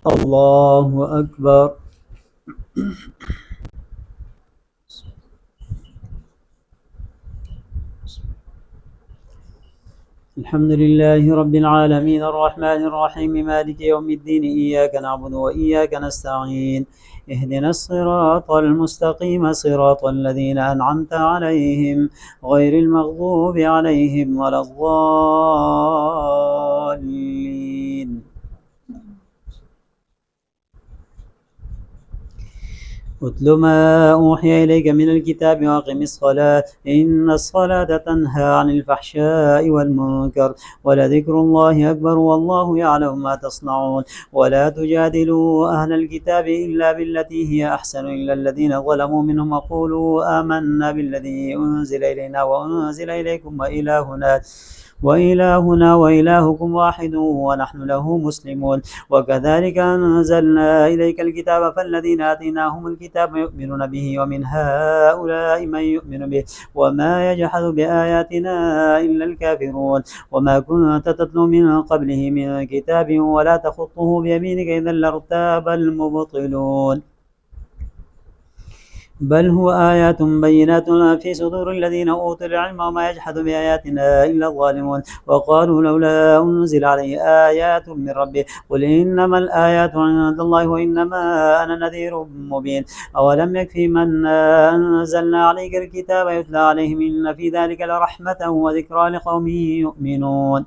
الله أكبر. الحمد لله رب العالمين الرحمن الرحيم مالك يوم الدين إياك نعبد وإياك نستعين اهدنا الصراط المستقيم صراط الذين أنعمت عليهم غير المغضوب عليهم ولا الضالين. اتل ما أوحي إليك من الكتاب وأقم الصلاة إن الصلاة تنهى عن الفحشاء والمنكر ولذكر الله أكبر والله يعلم ما تصنعون. ولا تجادلوا أهل الكتاب إلا بالتي هي أحسن إلا الذين ظلموا منهم وقولوا آمنا بالذي أنزل إلينا وأنزل إليكم وإلهنا وإلهكم واحد ونحن له مسلمون. وكذلك أنزلنا إليك الكتاب فالذين آتيناهم الكتاب يؤمنون به ومن هؤلاء من يؤمن به وما يجحد بآياتنا إلا الكافرون. وما كنت تتلو من قبله من كتاب ولا تخطه بيمينك إذا لارتاب المبطلون. بل هو آيات بينات في صدور الذين أوتوا العلم وما يجحد بآياتنا إلا الظالمون. وقالوا لولا أنزل عليه آيات من ربه قل إنما الآيات عند الله وإنما أنا نذير مبين. أولم يكفي من أنزلنا عليك الكتاب يتلى عليهم إن في ذلك لرحمة وذكرى لقوم يؤمنون.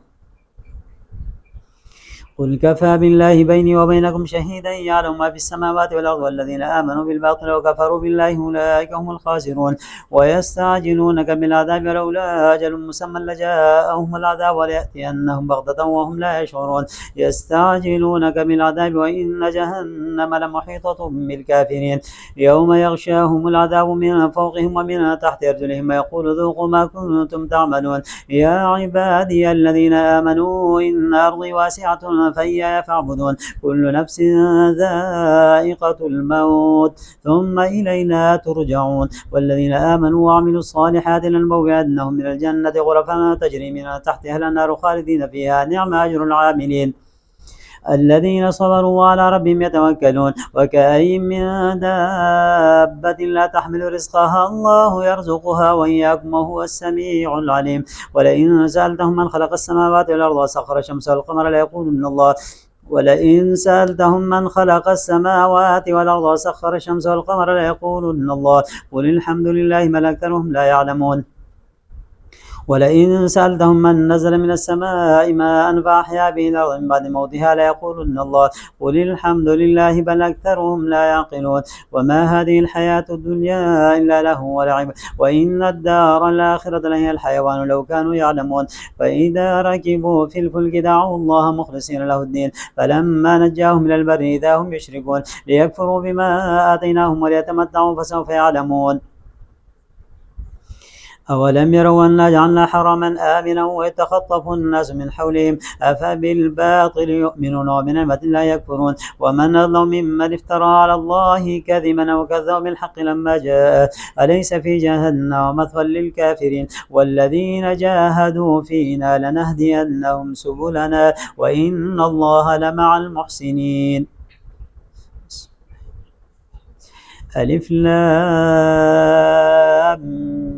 قل كفى بالله بيني وبينكم شهيدا يعلم ما في السماوات والأرض والذين آمنوا بالباطل وكفروا بالله أولئك هم الخاسرون. ويستعجلونك بالعذاب ولولا أجل مسمى لجاءهم العذاب وليأتينهم بغتة وهم لا يشعرون. يستعجلونك بالعذاب وإن جهنم لمحيطة بالكافرين. يوم يغشاهم العذاب من فوقهم ومن تحت أرجلهم ويقول ذوقوا ما كنتم تعملون. يا عبادي الذين آمنوا إن أرضي واسعة فإياي فاعبدون. كل نفس ذائقة الموت ثم إلينا ترجعون. والذين آمنوا وعملوا الصالحات لنبوئنهم من الجنة غرفا تجري من تحتها الأنهار خالدين فيها نعم أجر العاملين الذين صبروا وعلى ربهم يتوكلون. وكأين من دابة لا تحمل رزقها الله يرزقها وإياكم وهو السميع العليم. ولئن سألتهم من خلق السماوات والأرض وسخر الشمس والقمر ليقولن الله ولئن سألتهم من خلق السماوات والأرض وسخر الشمس والقمر ليقولن الله قل الحمد لله بل أكثرهم لا يعلمون. ولئن سألتهم من نزل من السماء ماء فأحيا به الأرض من بعد موتها ليقولن الله قل الحمد لله بل أكثرهم لا يعقلون. وما هذه الحياة الدنيا إلا لهو ولعب وإن الدار الآخرة لهي الحيوان لو كانوا يعلمون. فإذا ركبوا في الفلك دعوا الله مخلصين له الدين فلما نجاهم إلى البر إذا هم يشركون ليكفروا بما آتيناهم وليتمتعوا فسوف يعلمون. أولم يروا أنا جعلنا حرما آمنا ويتخطف الناس من حولهم أفبالباطل يؤمنون وبنعمة لا يكفرون. ومن أظلم ممن افترى على الله كذبا وكذب بالحق لما جاء أليس في جهنم مثوى للكافرين. والذين جاهدوا فينا لنهدينهم سبلنا وإن الله لمع المحسنين. ألف لام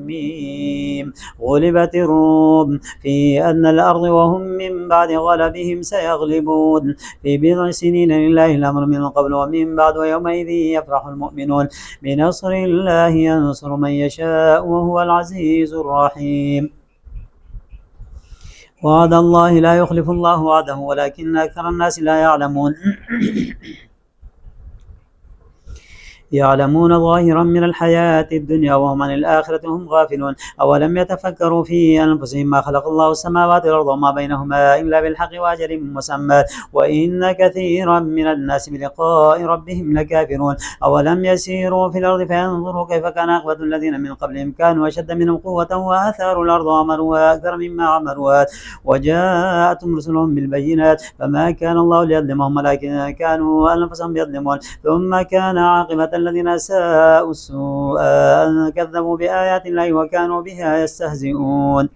ميم غلبت الروم في أدنى الأرض وهم من بعد غلبهم سيغلبون في بضع سنين لله الأمر من قبل ومن بعد ويومئذ يفرح المؤمنون بنصر الله ينصر من يشاء وهو العزيز الرحيم. وعد الله لا يخلف الله وعده ولكن أكثر الناس لا يعلمون. يعلمون ظاهرا من الحياة الدنيا وهم عن الآخرة هم غافلون. أولم يتفكروا في أنفسهم ما خلق الله السماوات والأرض وما بينهما إلا بالحق وأجل مسمى وإن كثيرا من الناس بلقاء ربهم لكافرون. أولم يسيروا في الأرض فينظروا كيف كان عاقبة الذين من قبلهم كانوا أشد منهم قوة وآثاروا الأرض وعمروها أكثر مما عمروها وجاءتهم رسلهم بالبينات فما كان الله ليظلمهم ولكن كانوا أنفسهم يظلمون. ثم كان عاقبة الذين ساءوا السوء كذبوا بآيات الله وكانوا بها يستهزئون.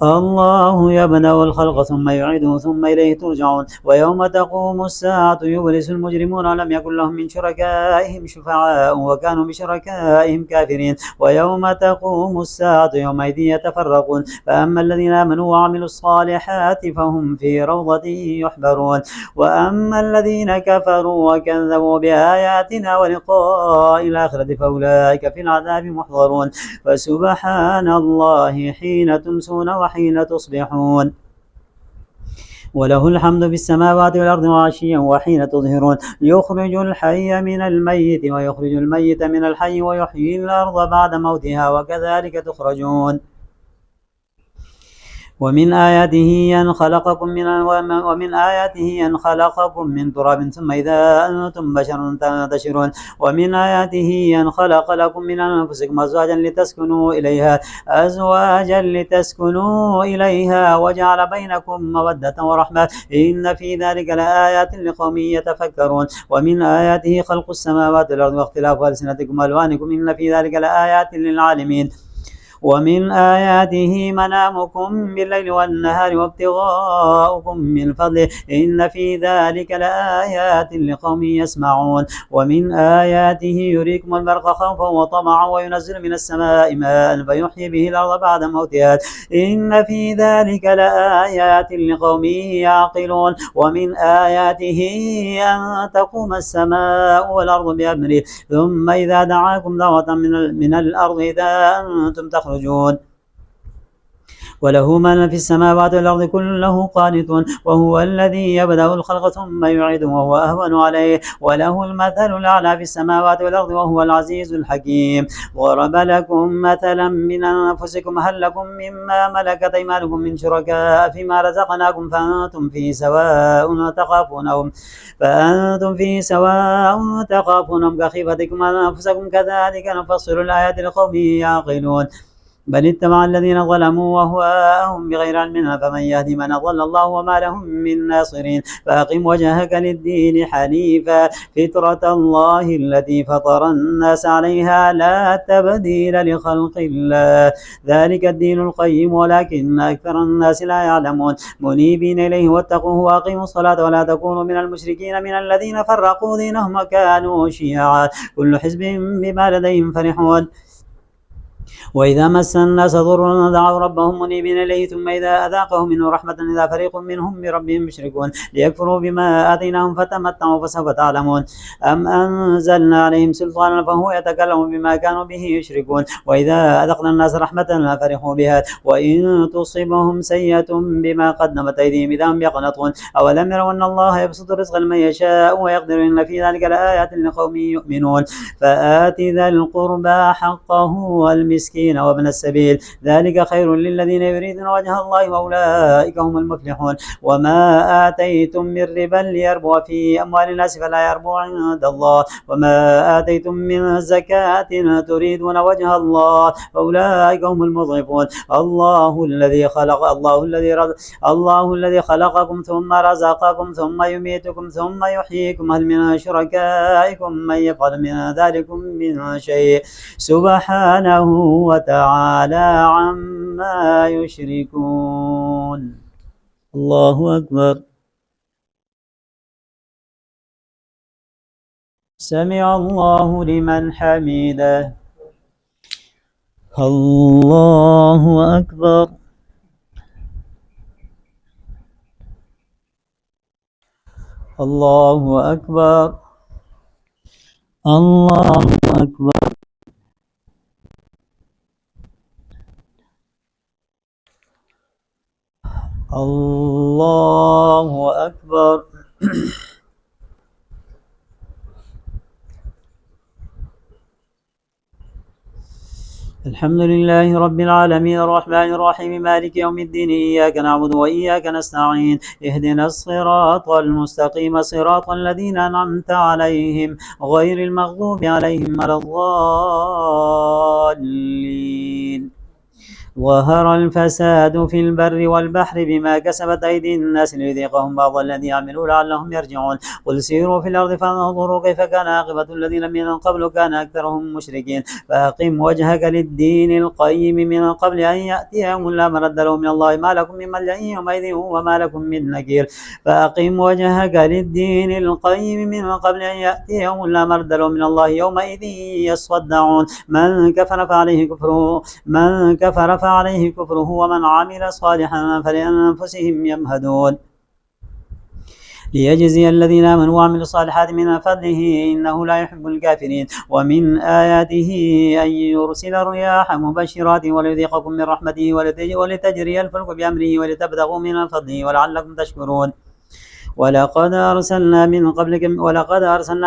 الله يبدأ الخلق ثم يعيده ثم إليه ترجعون ويوم تقوم الساعة يبلس المجرمون لم يكن لهم من شركائهم شفعاء وكانوا بشركائهم كافرين ويوم تقوم الساعة يومئذ يتفرقون فأما الذين آمنوا وعملوا الصالحات فهم في روضة يحبرون وأما الذين كفروا وكذبوا بآياتنا ولقاء الآخرة فأولئك في العذاب محضرون فسبحان الله حين تمسون وحين تصبحون وله الحمد في السماوات والأرض وعشيا وحين تظهرون يخرج الحي من الميت ويخرج الميت من الحي ويحيي الأرض بعد موتها وكذلك تخرجون ومن آياته أن خلقكم من تراب ثم إذا أنتم بشر تنتشرون ومن آياته أن خلق لكم من أنفسكم أزواجا لتسكنوا إليها وجعل بينكم مودة ورحمة إن في ذلك لآيات لقوم يتفكرون ومن آياته خلق السماوات والأرض واختلاف ألسنتكم وألوانكم إن في ذلك لآيات للعالمين ومن آياته منامكم بالليل والنهار وابتغاؤكم من فضله إن في ذلك لآيات لقوم يسمعون ومن آياته يريكم البرق خوفا وطمعا وينزل من السماء ماء فيحيي به الأرض بعد موتها إن في ذلك لآيات لقوم يعقلون ومن آياته أن تقوم السماء والأرض بأمره ثم إذا دعاكم دعوة من الأرض إذا أنتم تخرجون وله من في السماوات والأرض كل له قانتون وهو الذي يبدأ الخلق ثم يعيده وهو أهون عليه وله المثل الأعلى في السماوات والأرض وهو العزيز الحكيم ضرب لكم مثلا من أنفسكم هل لكم مما ملكت أيمانكم من شركاء فيما رزقناكم فأنتم فيه سواء تخافونهم كخيفتكم أنفسكم كذلك نفصل الآيات لقوم يعقلون بل اتبع الذين ظلموا وهواءهم بغير علم فمن يهدي من أضل الله وما لهم من ناصرين فأقم وجهك للدين حنيفا فطرة الله التي فطر الناس عليها لا تبديل لخلق الله ذلك الدين القيم ولكن أكثر الناس لا يعلمون منيبين إليه واتقوه وأقيموا الصلاة ولا تكونوا من المشركين من الذين فرقوا دينهم وكانوا شيعا كل حزب بما لديهم فرحون وإذا مس الناس ضر دعوا ربهم منيبين إليه ثم إذا أذاقهم منه رحمة إذا فريق منهم بربهم يشركون ليكفروا بما آتيناهم فتمتعوا فسوف تعلمون أم أنزلنا عليهم سلطانا فهو يتكلم بما كانوا به يشركون وإذا أذقنا الناس رحمة فرحوا بها وإن تصبهم سيئة بما قدمت أيديهم إذا هم يقنطون أولم يروا أن الله يبسط الرزق لمن يشاء ويقدر إن في ذلك لآيات لقوم يؤمنون فآت ذا القربى حقه والمسكين وابن السبيل ذلك خير للذين يريدون وجه الله وأولئك هم المفلحون وما آتيتم من ربا ليربو في أموال الناس فلا يربو عند الله وما آتيتم من زكاة تريدون وجه الله فأولئك هم المضعفون الله الذي خلقكم ثم رزقكم ثم يميتكم ثم يحييكم هل من شركائكم من يفعل من ذلكم من شيء سبحانه وتعالى عما يشركون الله أكبر سمع الله لمن حمده الله أكبر الله أكبر الله أكبر الله أكبر الحمد لله رب العالمين الرحمن الرحيم مالك يوم الدين إياك نعبد وإياك نستعين اهدنا الصراط المستقيم صراط الذين أنعمت عليهم غير المغضوب عليهم ولا الضالين ظهر الفساد في البر والبحر بما كسبت أيدي الناس ليذيقهم بعض الذي عملوا لعلهم يرجعون. قل سيروا في الأرض فانظروا كيف كان عاقبة الذين من قبل كان أكثرهم مشركين. فأقم وجهك للدين القيم من قبل أن يأتي يوم لا مرد له من الله ما لكم من ملجأ يومئذ وما لكم من نكير. فأقم وجهك للدين القيم من قبل أن يأتي يوم لا مرد له من الله يومئذ يصدعون. من كفر فعليه كفره ومن عمل صالحا فلأنفسهم يمهدون ليجزي الذين آمنوا وعملوا الصالحات من فضله إنه لا يحب الكافرين. ومن آياته أن يرسل الرياح مبشرات وليذيقكم من رحمته ولتجري الفلك بأمره ولتبتغوا من فضله ولعلكم تشكرون. ولقد أرسلنا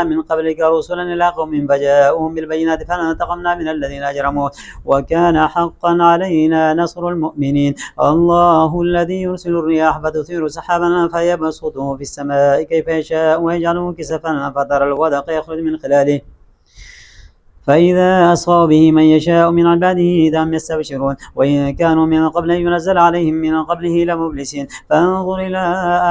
من قبلك رسلا إلى قوم فجاءوهم بالبينات فانتقمنا من الذين أجرموا وكان حقا علينا نصر المؤمنين. الله الذي يرسل الرياح فتثير سحابا فيبسطه في السماء كيف يشاء ويجعله كسفا فترى الودق يخرج من خلاله فإذا أصاب به من يشاء من عباده إذا هم يستبشرون. وإن كانوا من قبل أن ينزل عليهم من قبله لمبلسين. فانظر إلى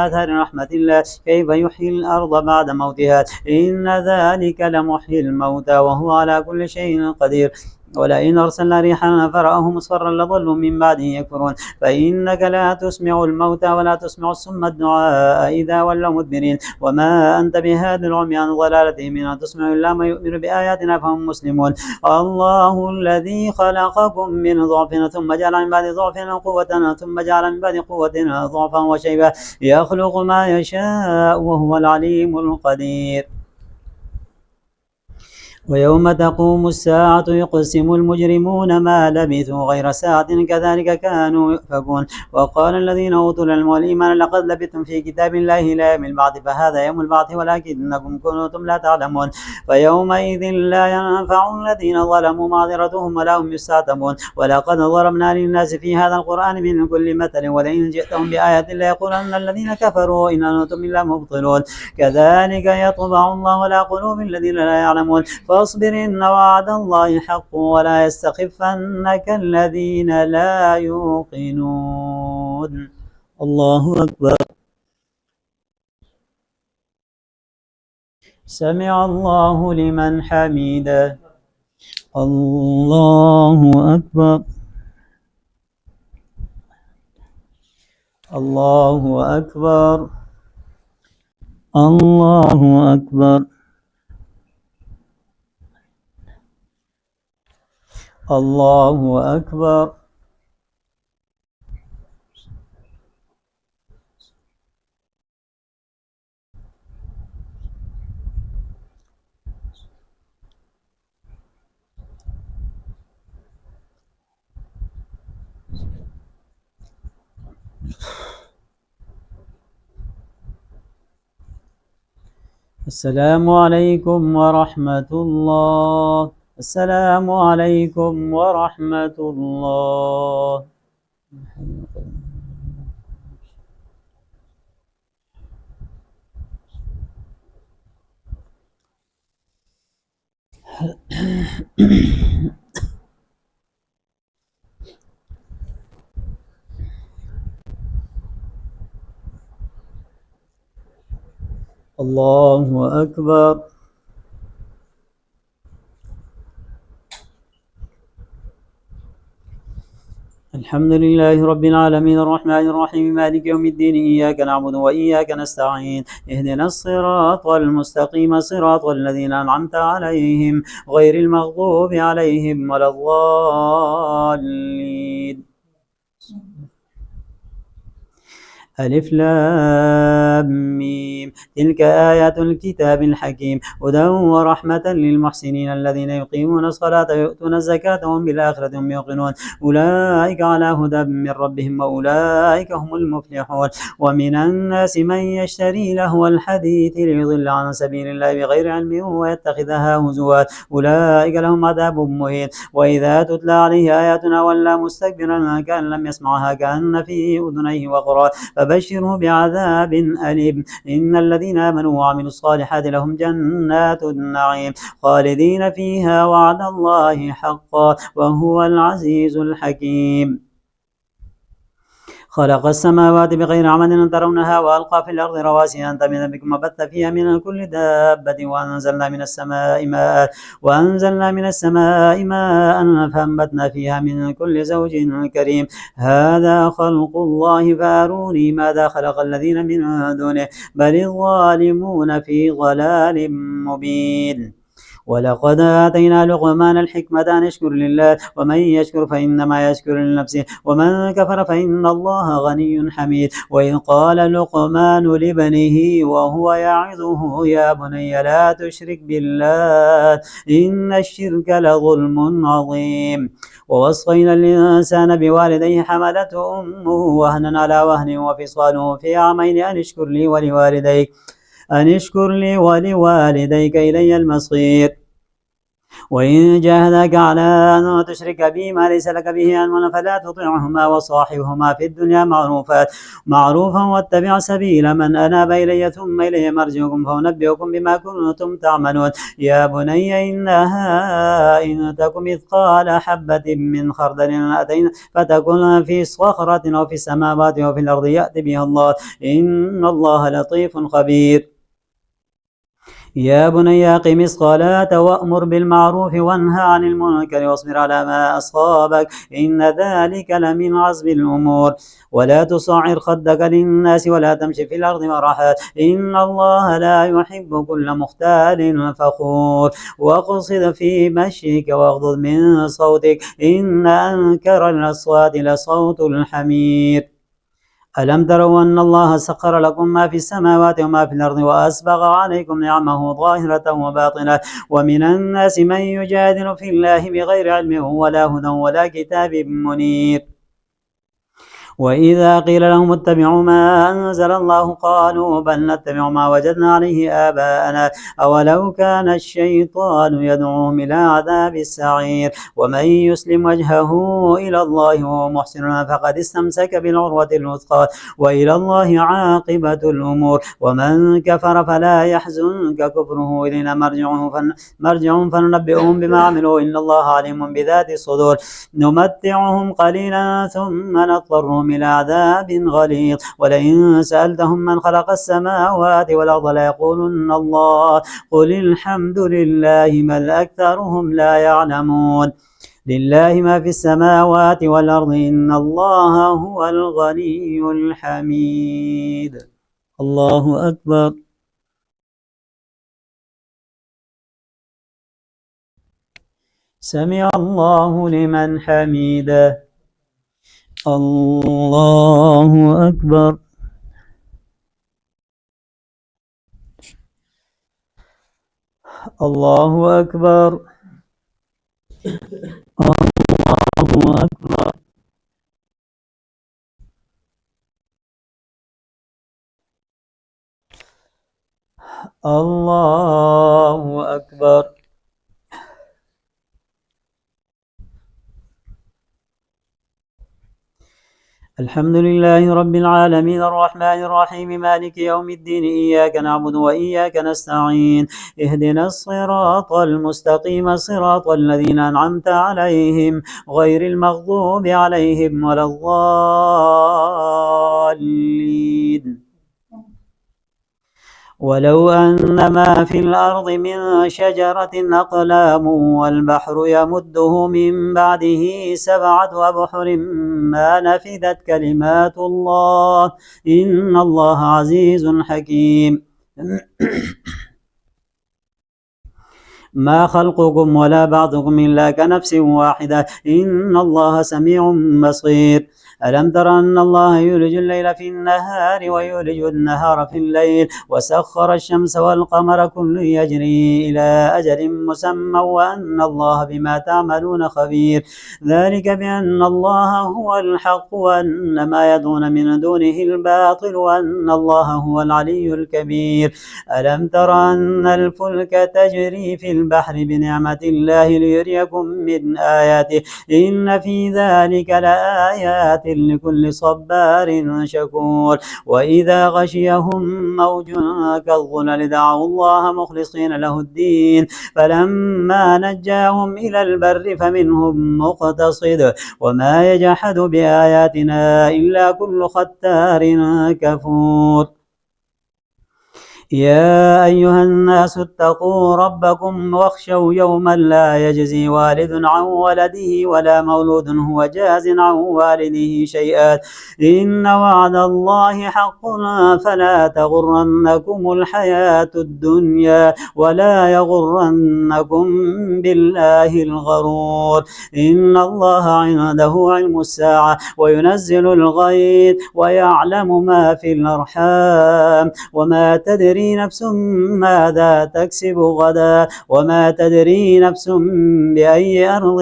آثار رحمة الله كيف يحيي الأرض بعد موتها إن ذلك لمحيي الموتى وهو على كل شيء قدير. ولئن أرسلنا ريحا فرأه مصفرا لظلوا من بعده يكفرون. فإنك لا تسمع الموتى ولا تسمع الصم الدعاء إذا ولوا مدبرين. وما أنت بهاد العمي عن ضلالتهم إن تسمع إلا ما يؤمن بآياتنا فهم مسلمون. الله الذي خلقكم من ضعف ثم جعل من بعد ضعف قوة ثم جعل من بعد قوة ضعفا وشيبة يخلق ما يشاء وهو العليم القدير. ويوم تقوم الساعة يقسم المجرمون ما لبثوا غير ساعة كذلك كانوا يؤفكون. وقال الذين أوتوا العلم والإيمان لقد لبثتم في كتاب الله إلى يوم البعث فهذا يوم البعث ولكنكم كنتم لا تعلمون. فيومئذ لا ينفع الذين ظلموا معذرتهم ولا هم يستعتبون. ولقد ضربنا للناس في هذا القرآن من كل مثل ولئن جئتهم بآية ليقولن الذين كفروا إن أنتم إلا مبطلون. كذلك يطبع الله على قلوب الذين لا يعلمون. فاصبر إن وعد الله حق ولا يستخفنك الذين لا يوقنون. الله أكبر. سمع الله لمن حمده. الله أكبر. الله أكبر. الله أكبر. الله أكبر. السلام عليكم ورحمة الله. السلام عليكم ورحمة الله. الله أكبر. الحمد لله رب العالمين الرحمن الرحيم مالك يوم الدين إياك نعبد وإياك نستعين اهدنا الصراط المستقيم صراط الذين أنعمت عليهم غير المغضوب عليهم ولا الضالين. ألف لام ميم تلك آيات الكتاب الحكيم هدى ورحمة للمحسنين الذين يقيمون الصلاة ويؤتون الزكاة وهم بالآخرة هم يوقنون أولئك على هدى من ربهم وأولئك هم المفلحون. ومن الناس من يشتري لهو الحديث ليضل عن سبيل الله بغير علم ويتخذها هزوا أولئك لهم عذاب مهين. وإذا تتلى عليه آياتنا ولى مستكبرا كأن لم يسمعها كأن في أذنيه وقرا فبشره بعذاب أليم. إن الذين آمنوا وعملوا الصالحات لهم جنات النعيم خالدين فيها وعد الله حقا وهو العزيز الحكيم. خلق السماوات بغير عمد ترونها وألقى في الأرض رواسي أن تميد بكم وبث فيها من كل دابة وأنزلنا من السماء ماء فأنبتنا فيها من كل زوج كريم. هذا خلق الله فأروني ماذا خلق الذين من دونه بل الظالمون في ضلال مبين. ولقد آتينا لقمان الحكمة أن يشكر لله ومن يشكر فإنما يشكر لنفسه ومن كفر فإن الله غني حميد. وإذ قال لقمان لابنه وهو يعظه يا بني لا تشرك بالله إن الشرك لظلم عظيم. ووصينا الإنسان بوالديه حملته أمه وهنا على وهن وفصاله في عامين أن اشكر لي ولوالديك إلي المصير. وإن جاهداك على أن تشرك بي ما ليس لك به علم فلا تطعهما وصاحبهما في الدنيا معروفا واتبع سبيل من أناب إلي ثم إلي مرجعكم فأنبئكم بما كنتم تعملون. يا بني إنها إن تك مثقال حبة من خردل أتينا فتكن في صخرة أو في السماوات أو في الأرض يأتي بها الله إن الله لطيف خبير. يا بني أقم الصلاة وأمر بالمعروف وانهى عن المنكر واصبر على ما أصابك إن ذلك لمن عزم الأمور. ولا تصعر خدك للناس ولا تمشي في الأرض مرحا إن الله لا يحب كل مختال فخور. واقصد في مشيك واغضض من صوتك إن أنكر الأصوات لصوت الحمير. ألم تروا أن الله سخر لكم ما في السماوات وما في الأرض وأسبغ عليكم نعمه ظاهرة وباطنة ومن الناس من يجادل في الله بغير علم ولا هدى ولا كتاب منير. وإذا قيل لهم اتبعوا ما أنزل الله قالوا بل نتبع ما وجدنا عليه آباءنا أولو كان الشيطان يدعوهم إلى عذاب السعير. ومن يسلم وجهه إلى الله وهو محسن فقد استمسك بالعروة الوثقى وإلى الله عاقبة الأمور. ومن كفر فلا يحزنك كفره إلينا مرجعهم فننبئهم بما عملوا إن الله عليم بذات الصدور. نمتعهم قليلا ثم نضطرهم إلى عذاب غليظ ولئن سألتهم من خلق السماوات والأرض ليقولن الله قل الحمد لله بل أكثرهم لا يعلمون. لله ما في السماوات والأرض إن الله هو الغني الحميد. الله أكبر. سمع الله لمن حمده. الله أكبر. الله أكبر. الله أكبر. الله أكبر. الحمد لله رب العالمين الرحمن الرحيم مالك يوم الدين إياك نعبد وإياك نستعين اهدنا الصراط المستقيم صراط الذين أنعمت عليهم غير المغضوب عليهم ولا الضالين. ولو أن ما في الأرض من شجرة أقلام والبحر يمده من بعده 7 أبحر ما نفدت كلمات الله إن الله عزيز حكيم. ما خلقكم ولا بعضكم إلا كنفس واحدة إن الله سميع بصير. ألم تر أن الله يولج الليل في النهار ويولج النهار في الليل وسخر الشمس والقمر كل يجري إلى أجل مسمى وأن الله بما تعملون خبير. ذلك بأن الله هو الحق وأن ما يدعون من دونه الباطل وأن الله هو العلي الكبير. ألم تر أن الفلك تجري في البحر بنعمة الله ليريكم من آياته إن في ذلك لآيات لكل صبار شكور. وإذا غشيهم موج كالظلل دعوا الله مخلصين له الدين فلما نجاهم إلى البر فمنهم مقتصد وما يجحد بآياتنا إلا كل ختار كفور. يا أيها الناس اتقوا ربكم واخشوا يوما لا يجزي والد عن ولده ولا مولود هو جاز عن والده شيئا إن وعد الله حق فلا تغرنكم الحياة الدنيا ولا يغرنكم بالله الغرور إن الله عنده علم الساعة وينزل الغيث ويعلم ما في الأرحام وما تدري نفس ماذا تكسب غدا وما تدري نفس بأي أرض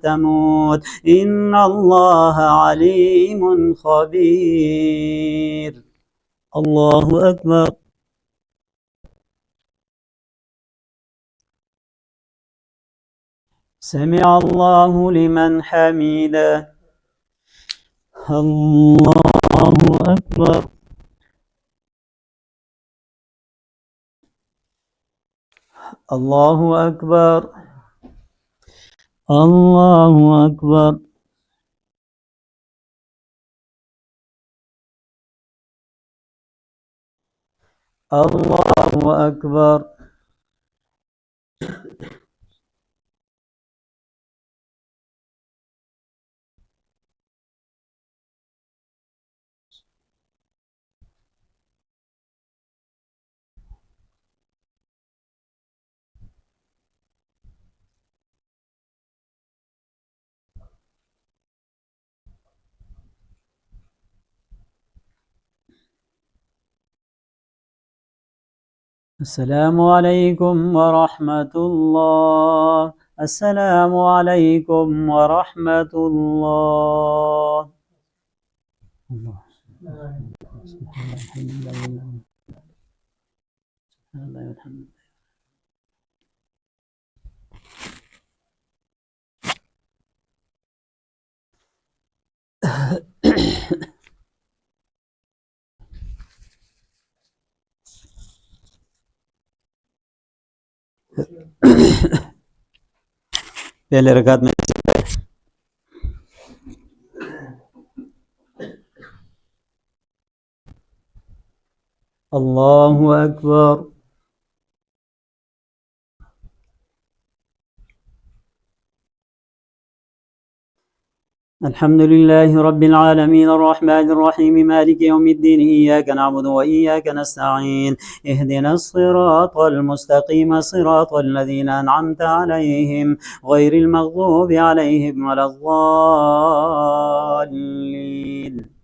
تموت إن الله عليم خبير. الله أكبر. سمع الله لمن حمده. الله أكبر. الله أكبر. الله أكبر. الله أكبر. السلام عليكم ورحمة الله. السلام عليكم ورحمة الله. الله पहले रकात में الله أكبر. الحمد لله رب العالمين الرحمن الرحيم مالك يوم الدين إياك نعبد وإياك نستعين اهدنا الصراط المستقيم صراط الذين أنعمت عليهم غير المغضوب عليهم ولا الضالين.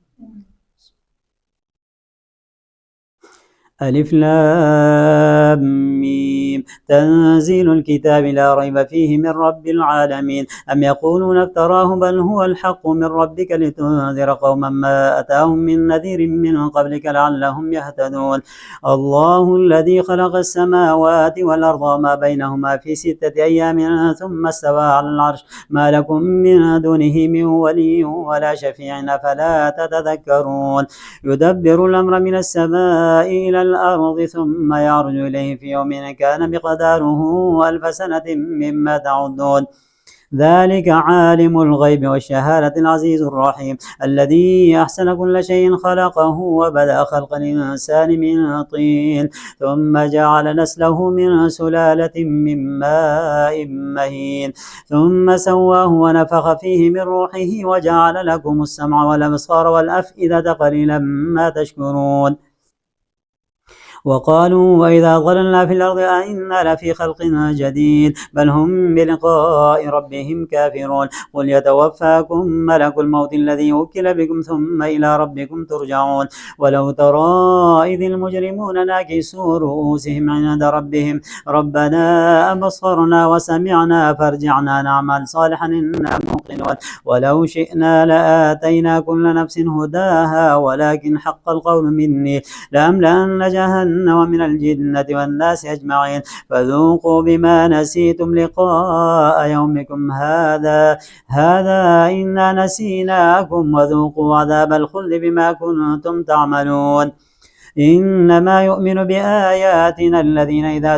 ألف لام ميم تنزيل الكتاب لا ريب فيه من رب العالمين أم يقولون افتراه بل هو الحق من ربك لتنذر قوما ما أتاهم من نذير من قبلك لعلهم يهتدون. الله الذي خلق السماوات والأرض وما بينهما في 6 أيام ثم استوى على العرش ما لكم من دونه من ولي ولا شفيع فلا تتذكرون. يدبر الأمر من السماء إلى الأرض ثم يعرج إليه في يوم كان مقداره 1000 سنة مما تعدون. ذلك عالم الغيب والشهادة العزيز الرحيم الذي أحسن كل شيء خلقه وبدأ خلق الإنسان من طين ثم جعل نسله من سلالة من ماء مهين ثم سواه ونفخ فيه من روحه وجعل لكم السمع والأبصار والأفئدة قليلا ما تشكرون. وقالوا وإذا ضللنا في الأرض أئنا لفي خلق جديد بل هم بلقاء ربهم كافرون. قل يتوفاكم ملك الموت الذي وكل بكم ثم إلى ربكم ترجعون. ولو ترى إذ المجرمون ناكسوا رؤوسهم عند ربهم ربنا أبصرنا وسمعنا فارجعنا نعمل صالحا إنا موقنون. ولو شئنا لآتينا كل نفس هداها ولكن حق القول مني لأملأن جهنم ومن الجنة والناس أجمعين، فذوقوا بما نسيتم لقاء يومكم هذا إنا نسيناكم وذوقوا عذاب الخلد بما كنتم تعملون. إنما يؤمن بآياتنا الذين إذا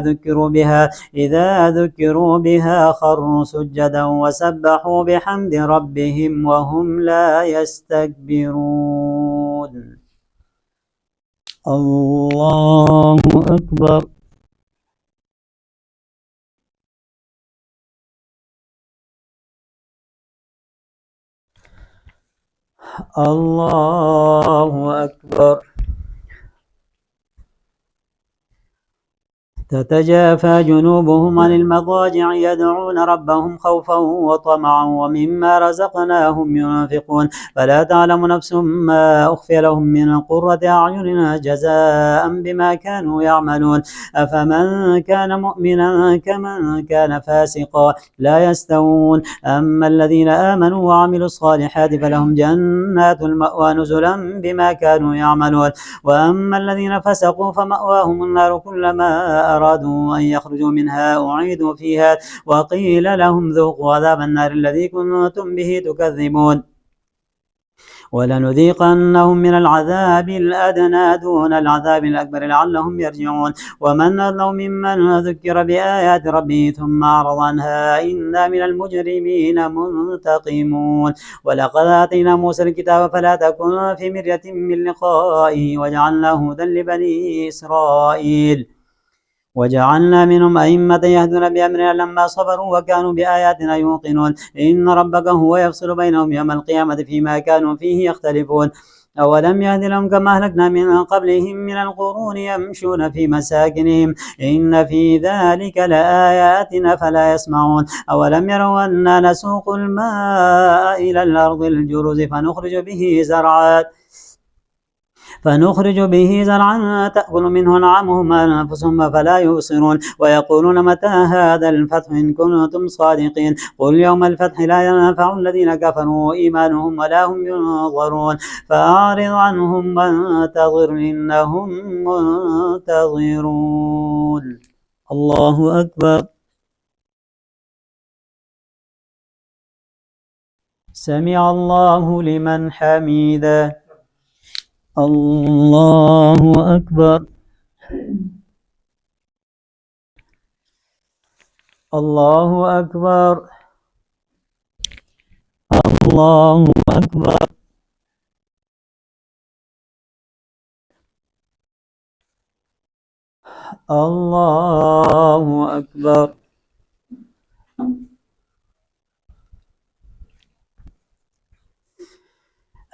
ذكروا بها خروا سجدا وسبحوا بحمد ربهم وهم لا يستكبرون. الله أكبر. الله أكبر. تتجافى جنوبهم عن المضاجع يدعون ربهم خوفا وطمعا ومما رزقناهم ينفقون، فلا تعلم نفس ما أخفي لهم من قرة أعين جزاء بما كانوا يعملون. أفمن كان مؤمنا كمن كان فاسقا لا يستوون. أما الذين آمنوا وعملوا الصالحات فلهم جنات المأوى نزلا بما كانوا يعملون. وأما الذين فسقوا فمأواهم النار كلما أرادوا أن يخرجوا منها أعيدوا فيها وقيل لهم ذوقوا عذاب النار الذي كنتم به تكذبون. ولنذيقنهم من العذاب الأدنى دون العذاب الأكبر لعلهم يرجعون. ومن أظلم ممن ذكر بآيات ربه ثم أعرض عنها إنا من المجرمين منتقمون. ولقد آتينا موسى الكتاب فلا تكن في مرية من لقائه وجعلناه هدى لبني إسرائيل وجعلنا منهم أئمة يهدون بأمرنا لما صبروا وكانوا بآياتنا يوقنون. إن ربك هو يفصل بينهم يوم القيامة فيما كانوا فيه يختلفون. أولم يهد لهم كما أهلكنا من قبلهم من القرون يمشون في مساكنهم إن في ذلك لآيات فلا يسمعون. أولم يروا أنا نسوق الماء إلى الأرض الجرز فنخرج به زرعا تأكل منه أنعامهم أنفسهم فلا يبصرون. ويقولون متى هذا الفتح إن كنتم صادقين. قل يوم الفتح لا ينفع الذين كفروا إيمانهم ولا هم ينظرون. فأعرض عنهم وانتظر إنهم منتظرون. الله أكبر. سمع الله لمن حمده. الله أكبر. الله أكبر. الله أكبر. الله أكبر.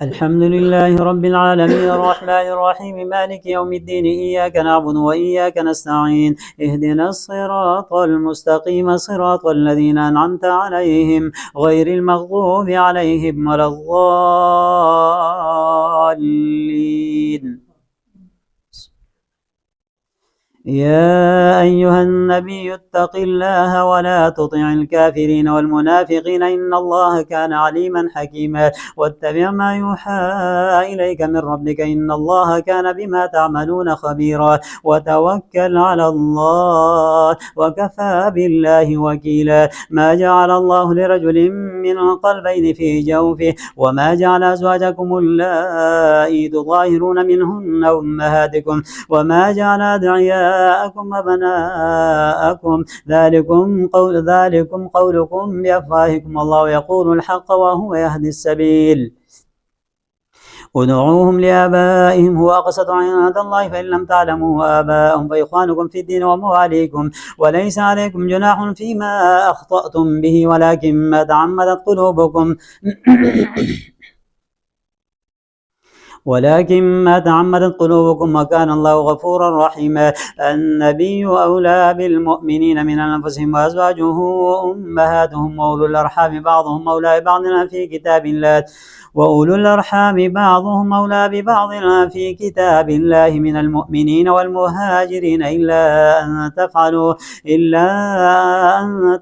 الحمد لله رب العالمين الرحمن الرحيم مالك يوم الدين إياك نعبد وإياك نستعين اهدنا الصراط المستقيم صراط الذين أنعمت عليهم غير المغضوب عليهم ولا الضالين. يا أيها النبي اتق الله ولا تطع الكافرين والمنافقين إن الله كان عليما حكيما. واتبع ما يوحى إليك من ربك إن الله كان بما تعملون خبيرا. وتوكل على الله وكفى بالله وكيلا. ما جعل الله لرجل من قلبين في جوفه وما جعل أزواجكم اللائي تظاهرون منهن أمهاتكم وما جعل أدعياءكم وأبناءكم ذلكم قولكم بأفواهكم الله يقول الحق وهو يهدي السبيل. ادعوهم لآبائهم هو أقسط عند الله فإن لم تعلموا آباءهم فإخوانكم في الدين ومواليكم وليس عليكم جناح فيما أخطأتم به ولكن ما تعمدت قلوبكم وكان الله غفورا رحيما. النبي أولى بالمؤمنين من أنفسهم وأزواجه أمهاتهم وأولو الأرحام بعضهم أولى ببعض في كتاب الله في كتاب الله من المؤمنين والمهاجرين إلا أن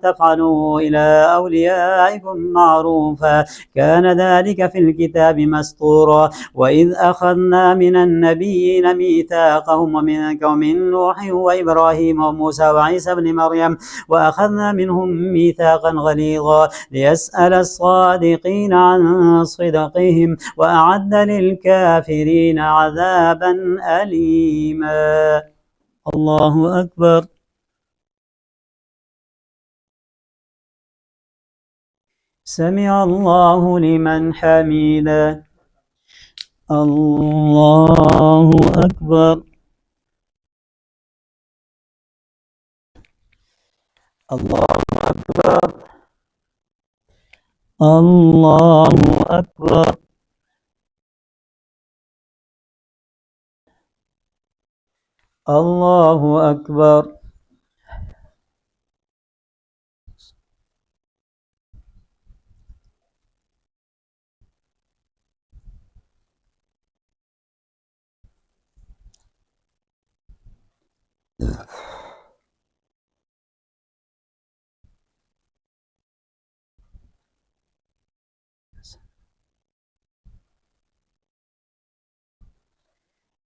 تفعلوا إلى أوليائكم معروفا كان ذلك في الكتاب مسطورا. وإذ وإذ أخذنا من النبيين ميثاقهم ومنك ومن نوح وإبراهيم وموسى وعيسى بن مريم وأخذنا منهم ميثاقا غليظا ليسأل الصادقين عن صدقهم وأعد للكافرين عذابا أليما. الله أكبر. سمع الله لمن حمده. الله أكبر. الله أكبر. الله أكبر. الله أكبر.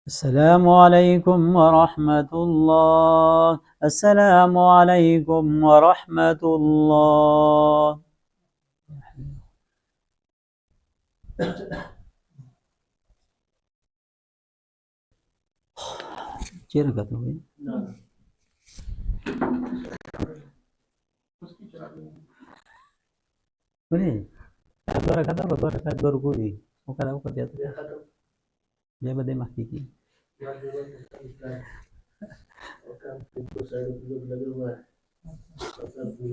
السلام عليكم ورحمة الله. السلام عليكم ورحمة الله.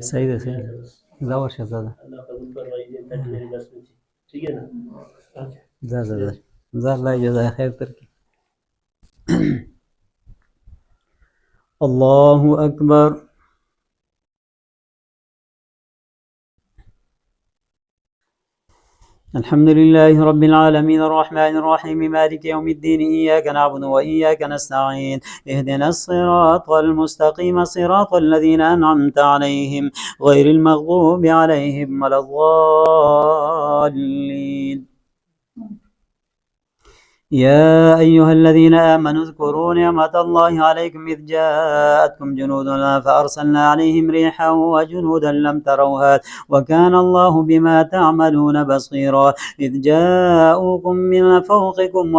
सही है जाओ शहजादा ठीक है ना जा ला जज़ाय खैर तरकी الله أكبر. الحمد لله رب العالمين الرحمن الرحيم مالك يوم الدين إياك نعبد وإياك نستعين اهدنا الصراط المستقيم صراط الذين أنعمت عليهم غير المغضوب عليهم ولا الضالين. يا أيها الذين آمنوا اذكروا نعمة الله عليكم إذ جاءتكم جنود فأرسلنا عليهم ريحا وجنودا لم تروها وكان الله بما تعملون بصيرا. إذ جاءوكم من فوقكم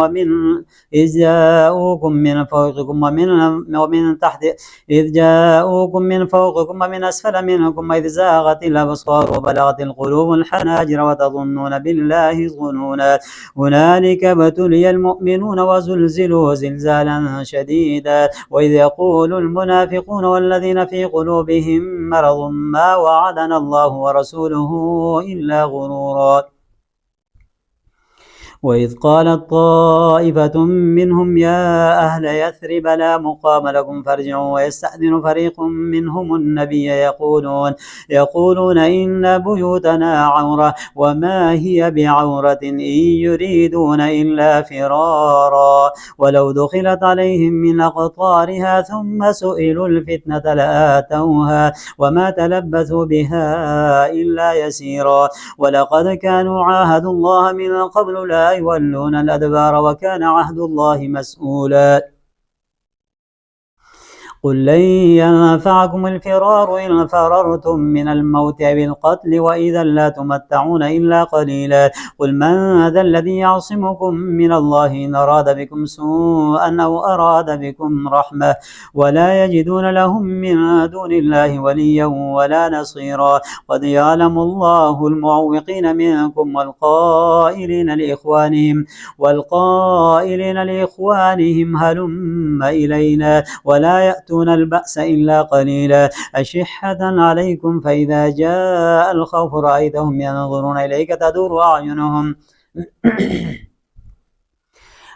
ومن أسفل منكم إذ زاغت الأبصار وبلغت القلوب الحناجر وتظنون بالله الظنونا. هنالك ابتلي المؤمنون وزلزلوا زلزالا شديدا. وإذ يقول المنافقون والذين في قلوبهم مرض ما وعدنا الله ورسوله إلا غرورا. وإذ قالت طائفة منهم يا أهل يثرب لا مقام لكم فارجعوا ويستأذن فريق منهم النبي يقولون إن بيوتنا عورة وما هي بعورة إن يريدون إلا فرارا. ولو دخلت عليهم من أقطارها ثم سئلوا الفتنة لآتوها وما تلبثوا بها إلا يسيرا. ولقد كانوا عاهدوا الله من قبل لا يولون الأدبار وكان عهد الله مسؤولا. قل لن ينفعكم الفرار إن فررتم من الموت أو القتل وإذا لا تمتعون إلا قليلا. قل من ذا الذي يعصمكم من الله إن أراد بكم سوءا أو أراد بكم رحمة ولا يجدون لهم من دون الله وليا ولا نصيرا. قد يعلم الله المعوقين منكم والقائلين لإخوانهم هلم إلينا ولا يأتون البأس إلا قليلا. أشحة عليكم فإذا جاء الخوف رأيتهم ينظرون إليك تدور أعينهم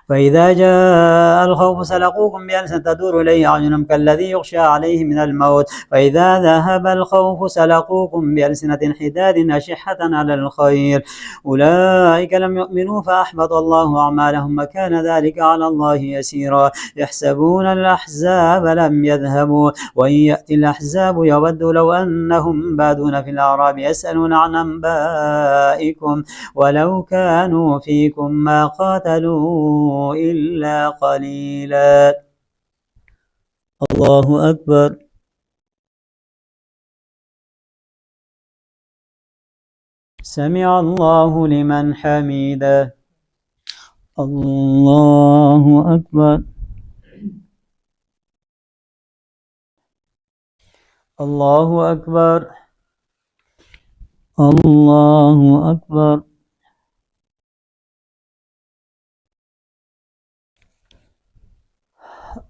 فإذا جاء الخوف سلقوكم بألسنة تدور إليه أعينهم كالذي يغشى عليه من الموت، فإذا ذهب الخوف سلقوكم بألسنة حداد أشحة على الخير، أولئك لم يؤمنوا فأحبط الله أعمالهم وكان ذلك على الله يسيرا. يحسبون الأحزاب لم يذهبوا وإن يأتي الأحزاب يودوا لو أنهم بادون في الأعراب يسألون عن أنبائكم ولو كانوا فيكم ما قاتلوا إلا قليلا. الله أكبر. سمع الله لمن حمده. الله أكبر. الله أكبر. الله أكبر.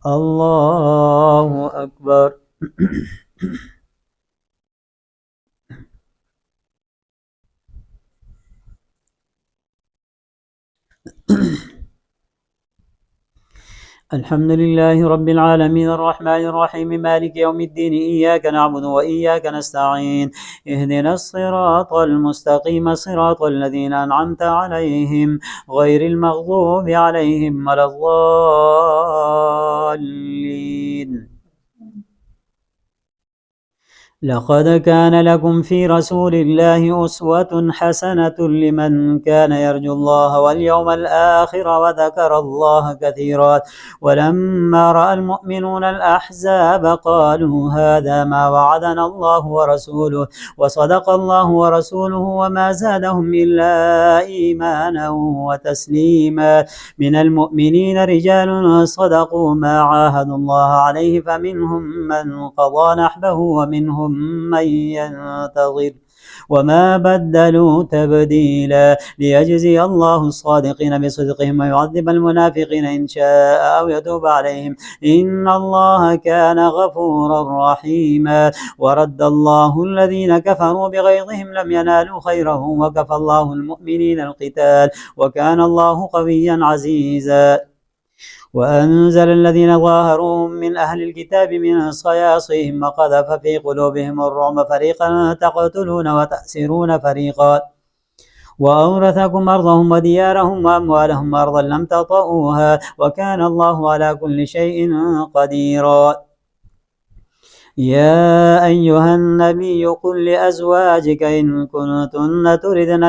الله أكبر. الحمد لله رب العالمين الرحمن الرحيم مالك يوم الدين إياك نعبد وإياك نستعين اهدنا الصراط المستقيم صراط الذين أنعمت عليهم غير المغضوب عليهم ولا الضالين. لقد كان لكم في رسول الله أسوة حسنة لمن كان يرجو الله واليوم الآخر وذكر الله كثيرا. ولما رأى المؤمنون الأحزاب قالوا هذا ما وعدنا الله ورسوله وصدق الله ورسوله وما زادهم إلا إيمانا وتسليما. من المؤمنين رجال صدقوا ما عاهدوا الله عليه فمنهم من قضى نحبه ومنهم من ينتظر وما بدلوا تبديلا. ليجزي الله الصادقين بصدقهم ويعذب المنافقين إن شاء أو يتوب عليهم إن الله كان غفورا رحيما. ورد الله الذين كفروا بغيظهم لم ينالوا خيرا وكفى الله المؤمنين القتال وكان الله قويا عزيزا. وأنزل الذين ظاهروهم من أهل الكتاب من صياصيهم وقذف في قلوبهم الرعب فريقا تقتلون وتأسرون فريقا وأورثكم أرضهم وديارهم وأموالهم أرضا لم تطئوها وكان الله على كل شيء قديرا. يا أيها النبي قل لأزواجك إن كنتن تردن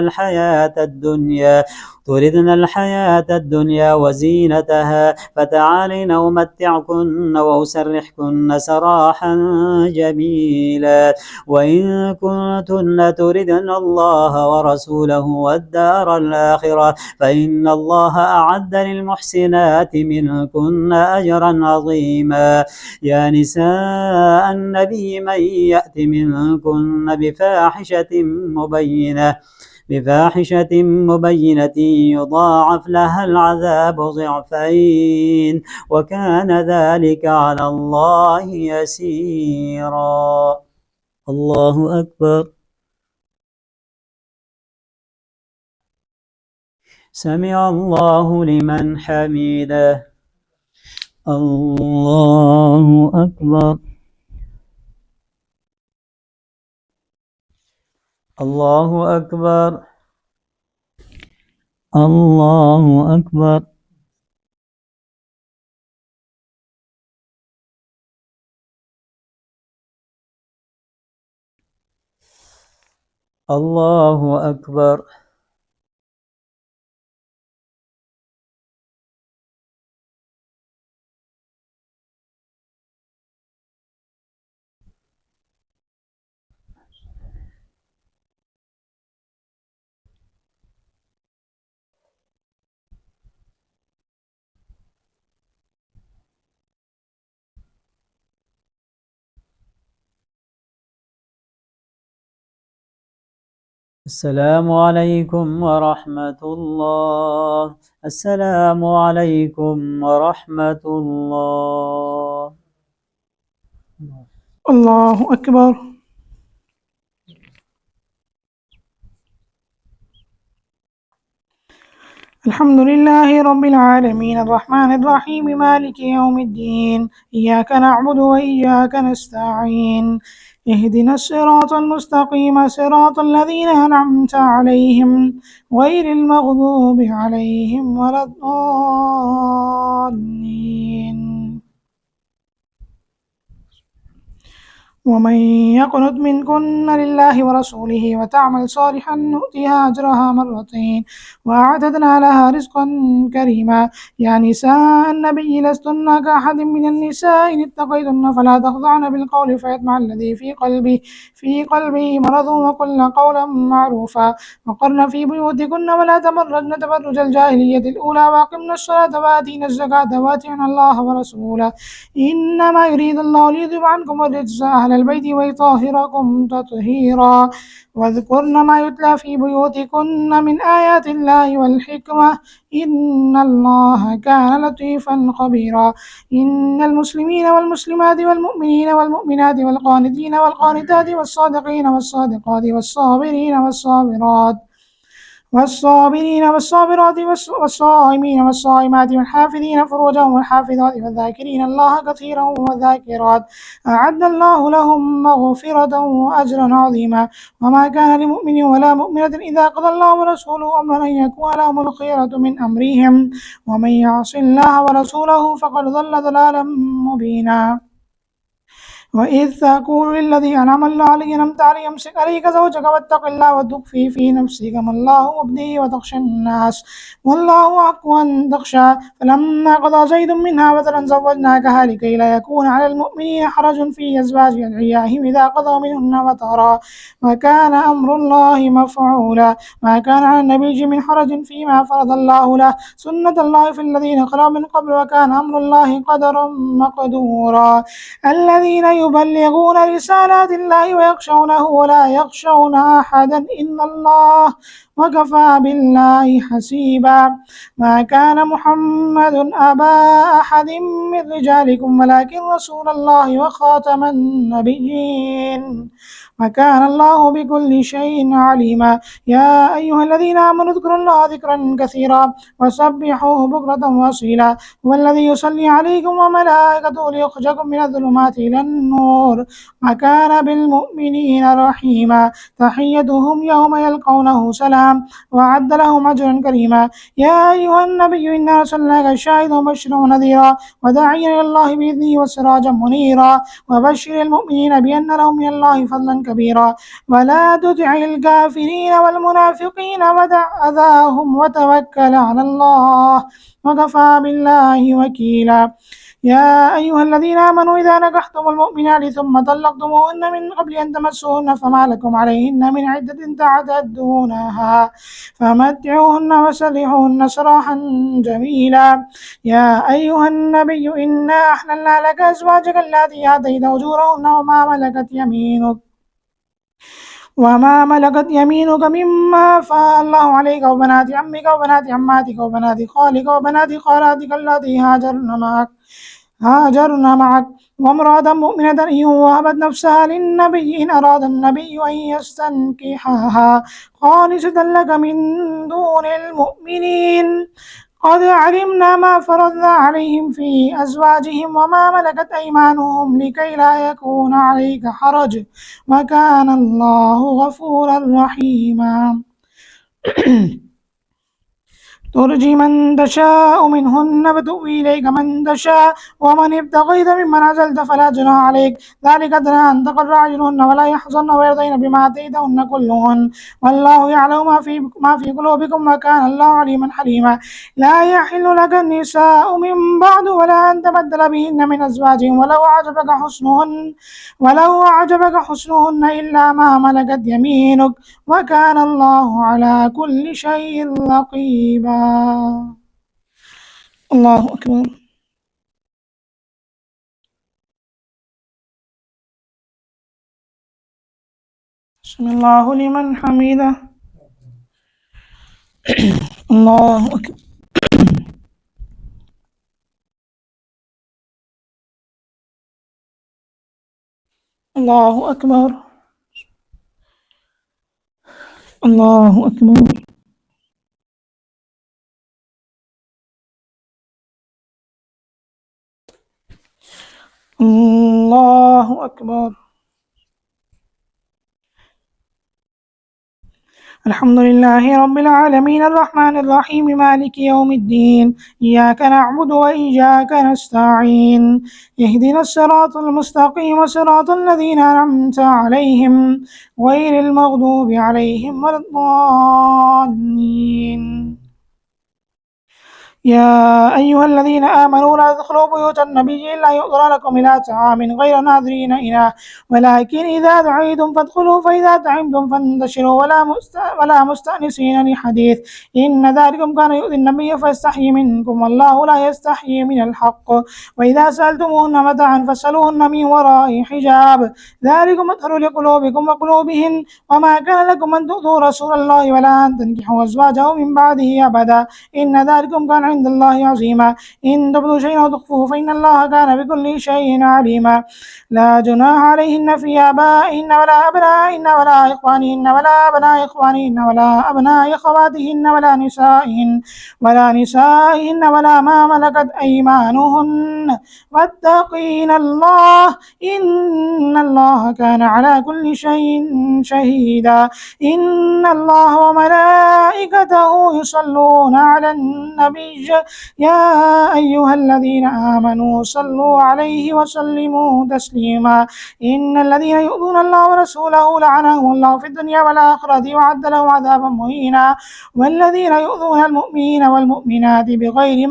الحياة الدنيا وزينتها فتعالين أمتعكن وأسرحكن سراحا جميلا. وإن كنتن تردن الله ورسوله والدار الآخرة فإن الله أعد للمحسنات منكن أجرا عظيما. يا نساء النبي من يأت منكن بفاحشة مبينة يضاعف لها العذاب ضعفين وكان ذلك على الله يسيرا. الله أكبر. سمع الله لمن حمده. الله أكبر. الله أكبر. الله أكبر. الله أكبر. السلام عليكم ورحمة الله. السلام عليكم ورحمة الله. الله أكبر. الحمد لله رب العالمين الرحمن الرحيم مالك يوم الدين إياك نعبد وإياك نستعين اهدنا الصراط المستقيم صراط الذين أنعمت عليهم غير المغضوب عليهم ولا الضالين. ومن يقنت منكن لله ورسوله وتعمل صالحا نؤتها أجرها مرتين وأعتدنا لها رزقا كريما. يا نساء النبي لستن كأحد من النساء إن اتقيتن فلا تخضعن بالقول فيطمع الذي في قلبه مرض وقلن قولا معروفا وقرن في بيوتكن ولا تبرجن تبرج الجاهلية الأولى وأقمن الصلاة وآتينا الزكاة وأطعنا الله ورسوله إنما يريد الله ليذهب عنكم الرجس أهل البيت ويطهركم تطهيرا. واذكرن ما يتلى في بيوتكن من آيات الله والحكمة إن الله كان لطيفا خبيرا. إن المسلمين والمسلمات والمؤمنين والمؤمنات والقانتين والقانتات والصادقين والصادقات والصابرين والصابرات والصائمين والصائمات والحافظين فروجهم والحافظات والذاكرين الله كثيرا والذاكرات أعد الله لهم مغفرة وأجرا عظيما. وما كان لمؤمن ولا مؤمنة إذا قضى الله ورسوله أمرا أن يكون لهم الخيرة من أمرهم ومن يعص الله ورسوله فقد ضل ضلالا مبينا. وإذ تقول للذي أنعم الله عليه أنعمت عليه أمسك عليك زوجك واتق الله وتخفي في نفسك ما الله مبديه وتخشى الناس والله أحق أن تخشى. فلما قضى زيد منها وترا زوجناكها لكي لا يكون على المؤمنين حرج في أزواج أدعيائهم إذا قضوا منهن وترا وكان أمر الله مفعولا. ما كان على النبي من حرج فيما فرض الله له سنة الله في الذين خلوا من قبل وكان أمر الله قدرا مقدورا. الذين يبلغون رسالات الله ويخشونه ولا يخشون أحدا إلا الله وكفى بالله حسيبا. ما كان محمد أبا أحد من رجالكم ولكن رسول الله وخاتم النبيين وكان الله بكل شيء عليما. يا أيها الذين آمنوا اذكروا الله ذكرا كثيرا وسبحوه بكرة وأصيلا. هو الذي يصلي عليكم وملائكته ليخرجكم من الظلمات إلى النور وكان بالمؤمنين رحيما. تحيتهم يوم يلقونه سلام وأعد لهم أجرا كريما. يا أيها النبي إنا أرسلناك شاهدا ومبشرا ونذيرا وداعيا إلى الله بإذنه وسراجا منيرا وبشر المؤمنين بأن لهم من الله فضلا كبيرا. ولا تطع الكافرين والمنافقين ودع أذاهم وتوكل على الله وكفى بالله وكيلا. يا أيها الذين آمنوا إذا نكحتم المؤمنات ثم طلقتموهن من قبل أن تمسوهن فما لكم عليهن من عدة تعتدونها فمتعوهن وسرحوهن سراحا جميلا. يا أيها النبي إنا أحللنا لك أزواجك اللاتي آتيت أجورهن وما ملكت يمينك مما أفاء الله عليك وبنات عمك وبنات عماتك وبنات خالك وبنات خالاتك اللاتي هاجرن معك وامرأة مؤمنة إن وهبت نفسها للنبي إن أراد النبي أن يستنكحها خالصة لك من دون المؤمنين قد علمنا ما فرضنا عليهم في أزواجهم وما ملكت أيمانهم لكي لا يكون عليك حرج وكان الله غفورا رحيما. ترجي من تشاء منهن وتؤوي إليك من تشاء ومن ابتغيت ممن عزلت فلا جناح عليك ذلك أدنى أن تقر أعينهن ولا يحزن ويرضين بما آتيتهن كلهن والله يعلم ما في قلوبكم وكان الله عليما حليما. لا يحل لك النساء من بعد ولا أن تبدل بهن من أزواج ولو أعجبك حسنهن إلا ما ملكت يمينك وكان الله على كل شيء رقيبا. الله أكبر. بسم الله لمن حمده. الله أكبر. الله أكبر. الله أكبر. الله أكبر. الحمد لله رب العالمين الرحمن الرحيم مالك يوم الدين إياك نعبد وإياك نستعين اهدنا الصراط المستقيم صراط الذين أنعمت عليهم غير المغضوب عليهم ولا الضالين. يا أيها الذين آمنوا لا تدخلوا بيوت النبي إلا يؤذن لكم إلى طعام غير ناظرين إناه ولكن إذا دعيتم فادخلوا فإذا طعمتم فانتشروا ولا مستأنسين لحديث إن ذلكم كان يؤذي النبي فيستحيي منكم والله لا يستحيي من الحق وإذا سألتموهن متاعا فاسألوهن من وراء حجاب ذلكم أطهر لقلوبكم وقلوبهن وما كان لكم أن تؤذوا رسول الله ولا أن تنكحوا أزواجه من بعده أبدا إن ذلكم كان عند الله عظيما إن تبدوا شيئا وتخفوه فإن الله كان بكل شيء عليما لا جناح عليهن في آبائهن ولا أبنائهن ولا إخوانهن ولا أبناء إخوانهن ولا أبناء أخواتهن ولا نسائهن ولا ما ملكت أيمانهن واتقين الله إن الله كان على كل شيء شهيدا إن الله وملائكته يصلون على النبي يا أيها الذين آمنوا صلوا عليه وسلموا تسليما إن الذين يؤذون الله ورسوله لعنهم الله في الدنيا والآخرة وأعد لهم عذابا مهينا والذين يؤذون المؤمنين والمؤمنات بغير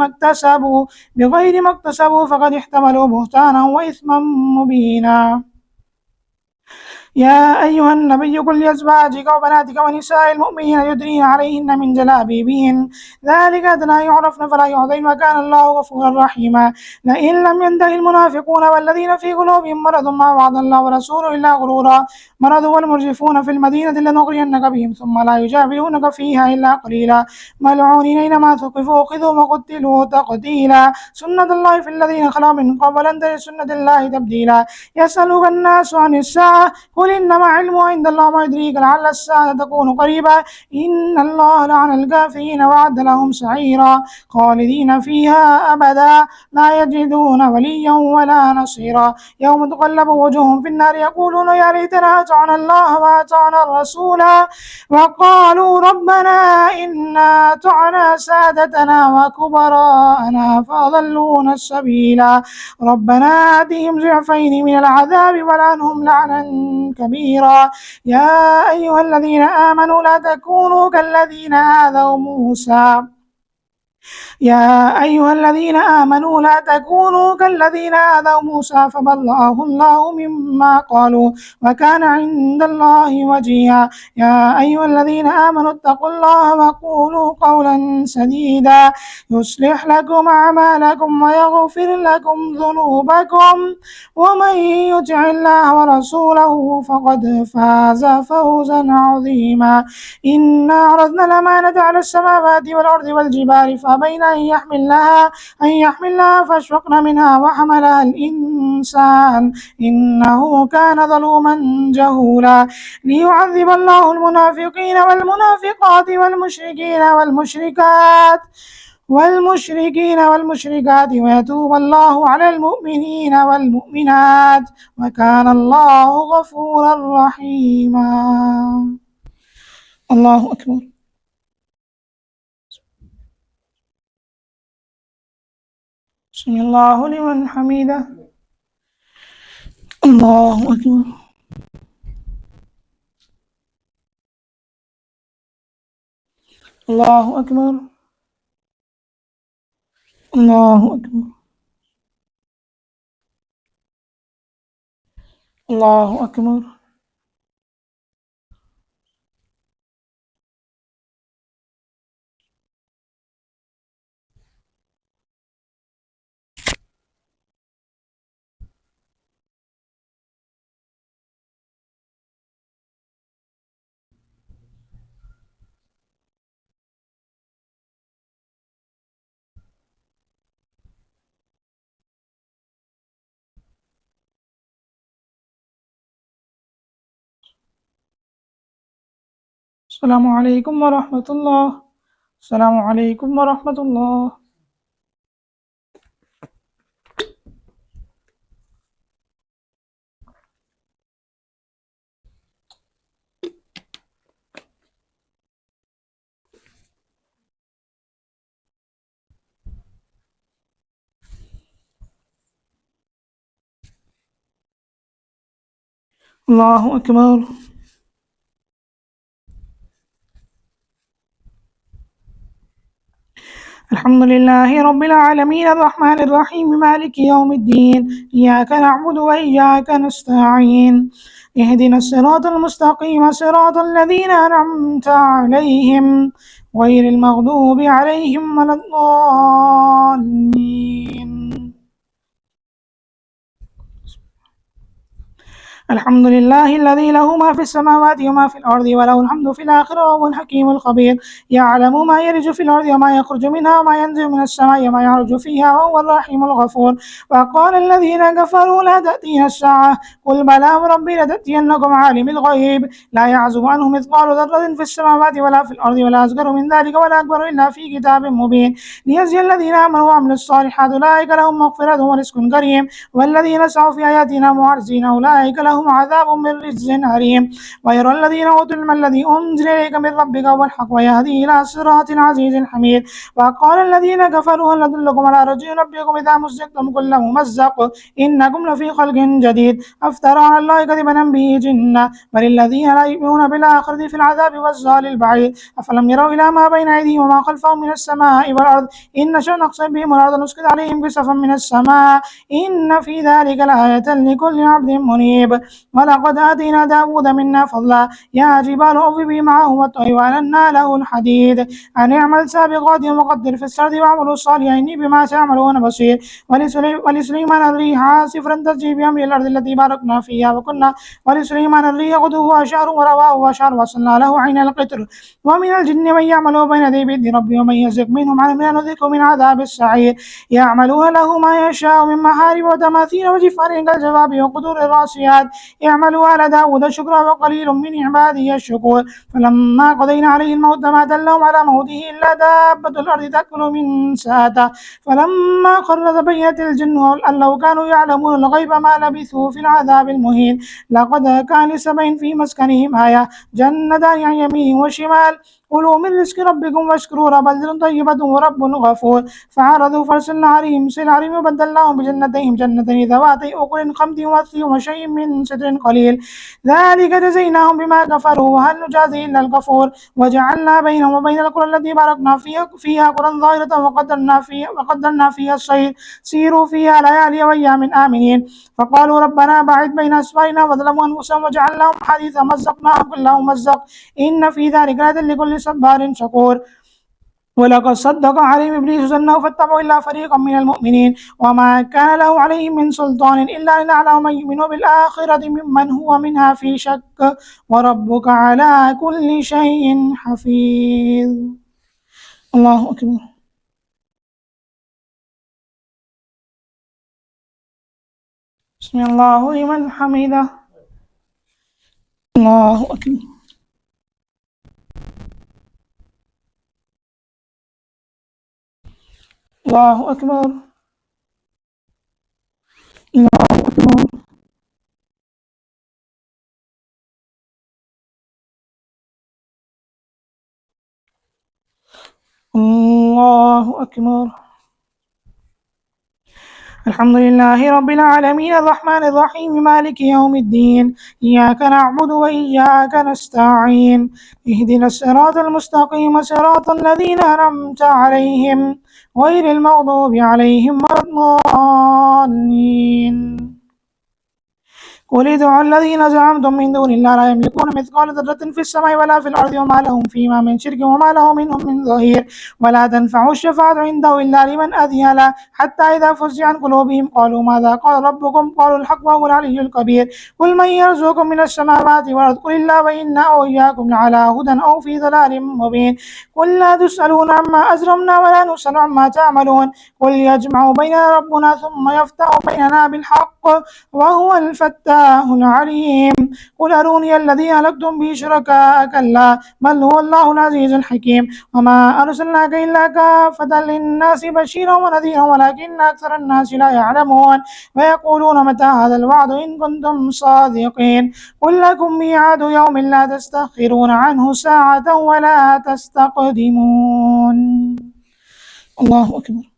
ما اكتسبوا فقد احتملوا بهتانا وإثما مبينا. يا أيها النبي قل لأزواجك وبناتك ونساء المؤمنين يدنين عليهن من جلابيبهن ذلك أدنى يعرفن فلا يعذين وكان الله غفورا رحيما. لئن لم ينتهي المنافقون والذين في قلوبهم مرض ما وعد الله ورسوله إلا غرورا مرض والمرجفون في المدينة لنغرينك بهم ثم لا يجابرونك فيها إلا قليلا ملعونين أينما ثقفوا خذوا وقتلوا تقتيلا سنة الله في الذين خلوا من قبل ولن تجد سنة الله تبديلا. يسألك الناس عن الساعة قل إنما علمه عند الله وما يدريك لعل الساعة تكون قريبا إن الله لعن الكافرين وأعد لهم سعيرا خالدين فيها أبدا لا يجدون وليا ولا نصيرا. يوم تقلب وجوههم في النار يقولون يا ليتنا أطعنا الله وأطعنا الرسول وقالوا ربنا إنا أطعنا سادتنا وكبراءنا فأضلونا السبيلا ربنا آتهم ضعفين من العذاب ولعنهم لعنا كبيرا. يا أيها الذين آمنوا لا تكونوا كالذين آذوا موسى فبرأه الله مما قالوا وكان عند الله وجيها. يا أيها الذين آمنوا اتقوا الله وقولوا قولا سديدا يصلح لكم أعمالكم ويغفر لكم ذنوبكم ومن يطع الله ورسوله فقد فاز فوزا عظيما. إنا عرضنا الأمانة على السماوات والأرض والجبال فأبين أن يحملها فأشفقن منها وحملها الإنسان إنه كان ظلوما جهولا. ليعذب الله المنافقين والمنافقات والمشركات ويتوب الله على المؤمنين والمؤمنات وكان الله غفورا رحيما. الله أكبر. سمع الله لمن حمده. الله أكبر. الله أكبر. الله أكبر. الله أكبر. السلام عليكم ورحمة الله. السلام عليكم ورحمة الله. الله أكبر. الحمد لله رب العالمين الرحمن الرحيم مالك يوم الدين إياك نعبد وإياك نستعين اهدنا الصراط المستقيم صراط الذين أنعمت عليهم غير المغضوب عليهم ولا الضالين. الحمد لله الذي له ما في السماوات وما في الأرض وله الحمد في الآخرة وهو الحكيم الخبير يعلم ما يلج في الأرض وما يخرج منها وما ينزل من السماء وما يعرج فيها وهو الرحيم الغفور. وقال الذين كفروا لا تأتينا الساعة قل بلى وربي لتأتينكم عالم الغيب لا يعزب عنه مثقال ذرة في السماوات ولا في الأرض ولا أصغر من ذلك ولا أكبر إلا في كتاب مبين ليجزي الذين آمنوا وعملوا الصالحات أولئك لهم مغفرة ورزق كريم والذين سعوا في آياتنا معرضين أولئك لهم عذاب من رجز أليم. ويرى الذين أوتوا العلم الذي أنزل إليك من ربك هو الحق ويهدي إلى صراط عزيز حميد. وقال الذين كفروا هل ندلكم على رجل ينبئكم إذا مزقتم كل ممزق إنكم لفي خلق جديد أفترى على الله كذبا به جنة بل الذين لا يؤمنون بالآخرة في العذاب والزال البعيد. أفلم يروا إلى ما بين أيديهم وما خلفهم من السماء والأرض إن نشأ نقصد بهم الأرض نسقط عليهم كسفا من السماء إن في ذلك لآية لكل عبد منيب. ولقد آتينا داود منا فضلا يا جبال أوفي معه والطير وألنا له الحديد أن اعمل سابقات وقدر في السرد واعملوا الصالحين إني بما تعملون بصير. ولسليمان الريح عاصفا تجري بأمر الأرض التي باركنا فيها وكنا ولسليمان الريح غدوها شهر ورواؤها شهر وصلنا له عين القطر. ومن الجن من يعمل بين يدي بإذن ربه ومن يزغ منهم عن أمرنا نذقه من عذاب السعير. يعملون له ما يشاء من محارب وتماثيل وجفان كالجواب وقدور الراسيات اعملوا على داود شكرا وقليل من عبادي الشكور. فلما قضينا عليه الموت ما دلهم على موته إلا دابة الأرض تأكل من ساته فلما قر تبينت الجن أن لو كانوا يعلمون الغيب ما لبثوا في العذاب المهين. لقد كان لسبع في مسكنهم آية جنتان عن يمين وشمال كلوا من رزق ربكم واشكروا بلدة طيبة ورب غفور. فعرضوا فارسلنا عليهم سيل العرم وبدلناهم بجنتين جنتين ذواتي أكل خمط وثي وشيء من سدر قليل ذلك جزيناهم بما كفروا وهل نجازي إلا الكفور. وجعلنا بينهم وبين القرى التي باركنا فيها قرى ظاهرة وقدرنا فيها السير سيروا فيها ليالي وأيام آمنين. فقالوا ربنا باعد بين أسفارنا وظلموا أنفسهم وجعلناهم حديثا مزقناهم كل ممزق إن في ذلك لآية لكل صبار شكور. ولقد صدق عليهم إبليس ظنه فاتبعوا إلا فريقا من المؤمنين وما كان له عليهم من سلطان إلا لنعلم من يؤمن بالآخرة ممن هو منها في شك وربك على كل شيء حفيظ. الله أكبر. بسم الله لمن حمده. الله أكبر. الله أكبر. الله أكبر. الله أكبر. الحمد لله رب العالمين الرحمن الرحيم مالك يوم الدين إياك نعبد وإياك نستعين اهدنا الصراط المستقيم صراط الذين أنعمت عليهم غير المغضوب عليهم ولا الضالين. قل ادعوا الذين زعمتم من دون الله لا يملكون مثقال ذرة في السماء ولا في الأرض وما لهم فيما من شرك وما له منهم من ظهير. ولا تنفع الشفاعة عنده إلا لمن أذن له حتى إذا فزع عن قلوبهم قالوا ماذا قال ربكم قالوا الحق وهو العلي الكبير. قل من يرزقكم من السماوات والأرض قل الله وإنا أو إياكم لعلى هدى أو في ضلال مبين. قل لا تسألون عما أجرمنا ولا نسأل عما تعملون قل يجمع بيننا ربنا ثم يفتح بيننا بالحق وهو الفتاح العليم. قل أروني الذي هلكتم به شركاء كلا بل هو الله العزيز الحكيم. وما أرسلناك إلا كافة للناس بشيرا ونذيرا ولكن أكثر الناس لا يعلمون ويقولون متى هذا الوعد إن كنتم صادقين. قل لكم ميعاد يوم لا تستأخرون عنه ساعة ولا تستقدمون. الله أكبر.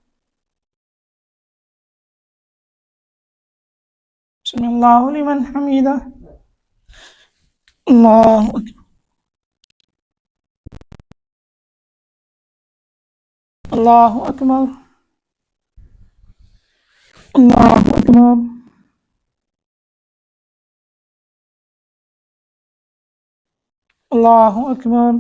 بسم الله لمن حمده. الله أكبر. الله أكبر. الله أكبر. الله أكبر.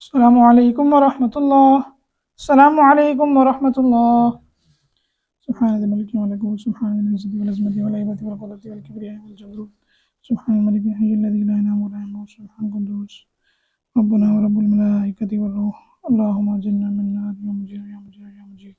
السلام عليكم ورحمة الله. السلام عليكم ورحمة الله. سبحان ذي الملك والملكوت، سبحان ذي العزة والعظمة والهيبة والقدرة والكبرياء والجبروت، سبحان الملك الحي الذي لا ينام ولا يموت، سبحان القدوس ربنا ورب الملائكة والروح. اللهم أجرنا من النار يا مجير يا مجير يا مجير.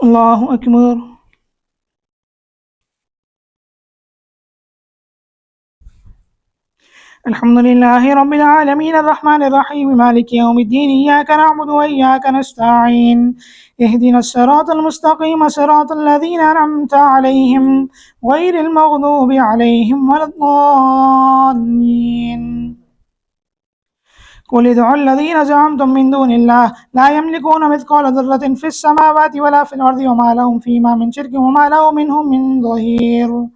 الله أكبر. الحمد لله رب العالمين الرحمن الرحيم مالك يوم الدين، إياك نعبد وإياك نستعين، اهدنا الصراط المستقيم صراط الذين أنعمت عليهم غير المغضوب عليهم ولا الضالين. قل ادعوا الذين زعمتم من دون الله لا يملكون مثقال ذرة في السماوات ولا في الأرض وما لهم فيما من شرك وما له منهم من ظهير.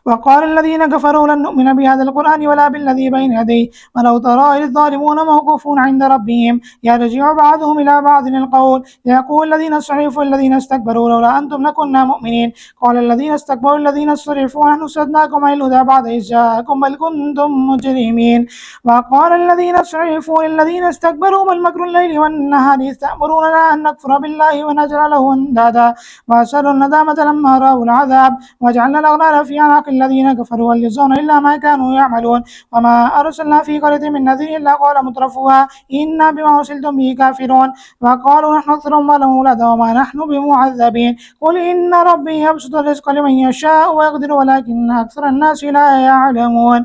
وقال الذين كفروا لن نؤمن بهذا القرآن ولا بالذي بين يديه ولو ترى إذ الظالمون موقوفون عند ربهم يرجع بعضهم إلى بعض القول يقول الذين استضعفوا الذين استكبروا لولا أنتم لكنا مؤمنين قال الذين استكبروا الذين استضعفوا نحن صدناكم عن الهدى بعد إذ جاءكم بل كنتم مجرمين. وقال الذين استضعفوا للذين استكبروا بل مكر الليل والنهار إذ تأمروننا أن نكفر بالله ونجعل له أندادا وأسروا الندامة لما رأوا العذاب وجعلنا الأغلال في أعناق الذين كفروا هل يجزون إلا ما كانوا يعملون. وما أرسلنا في قرية من نذير إلا قال مترفوها إنا بما أرسلتم به كافرون وقالوا نحن أكثر أموالا وأولادا وما نحن بمعذبين. قل إن ربي يبسط الرزق لمن يشاء ويقدر ولكن أكثر الناس لا يعلمون.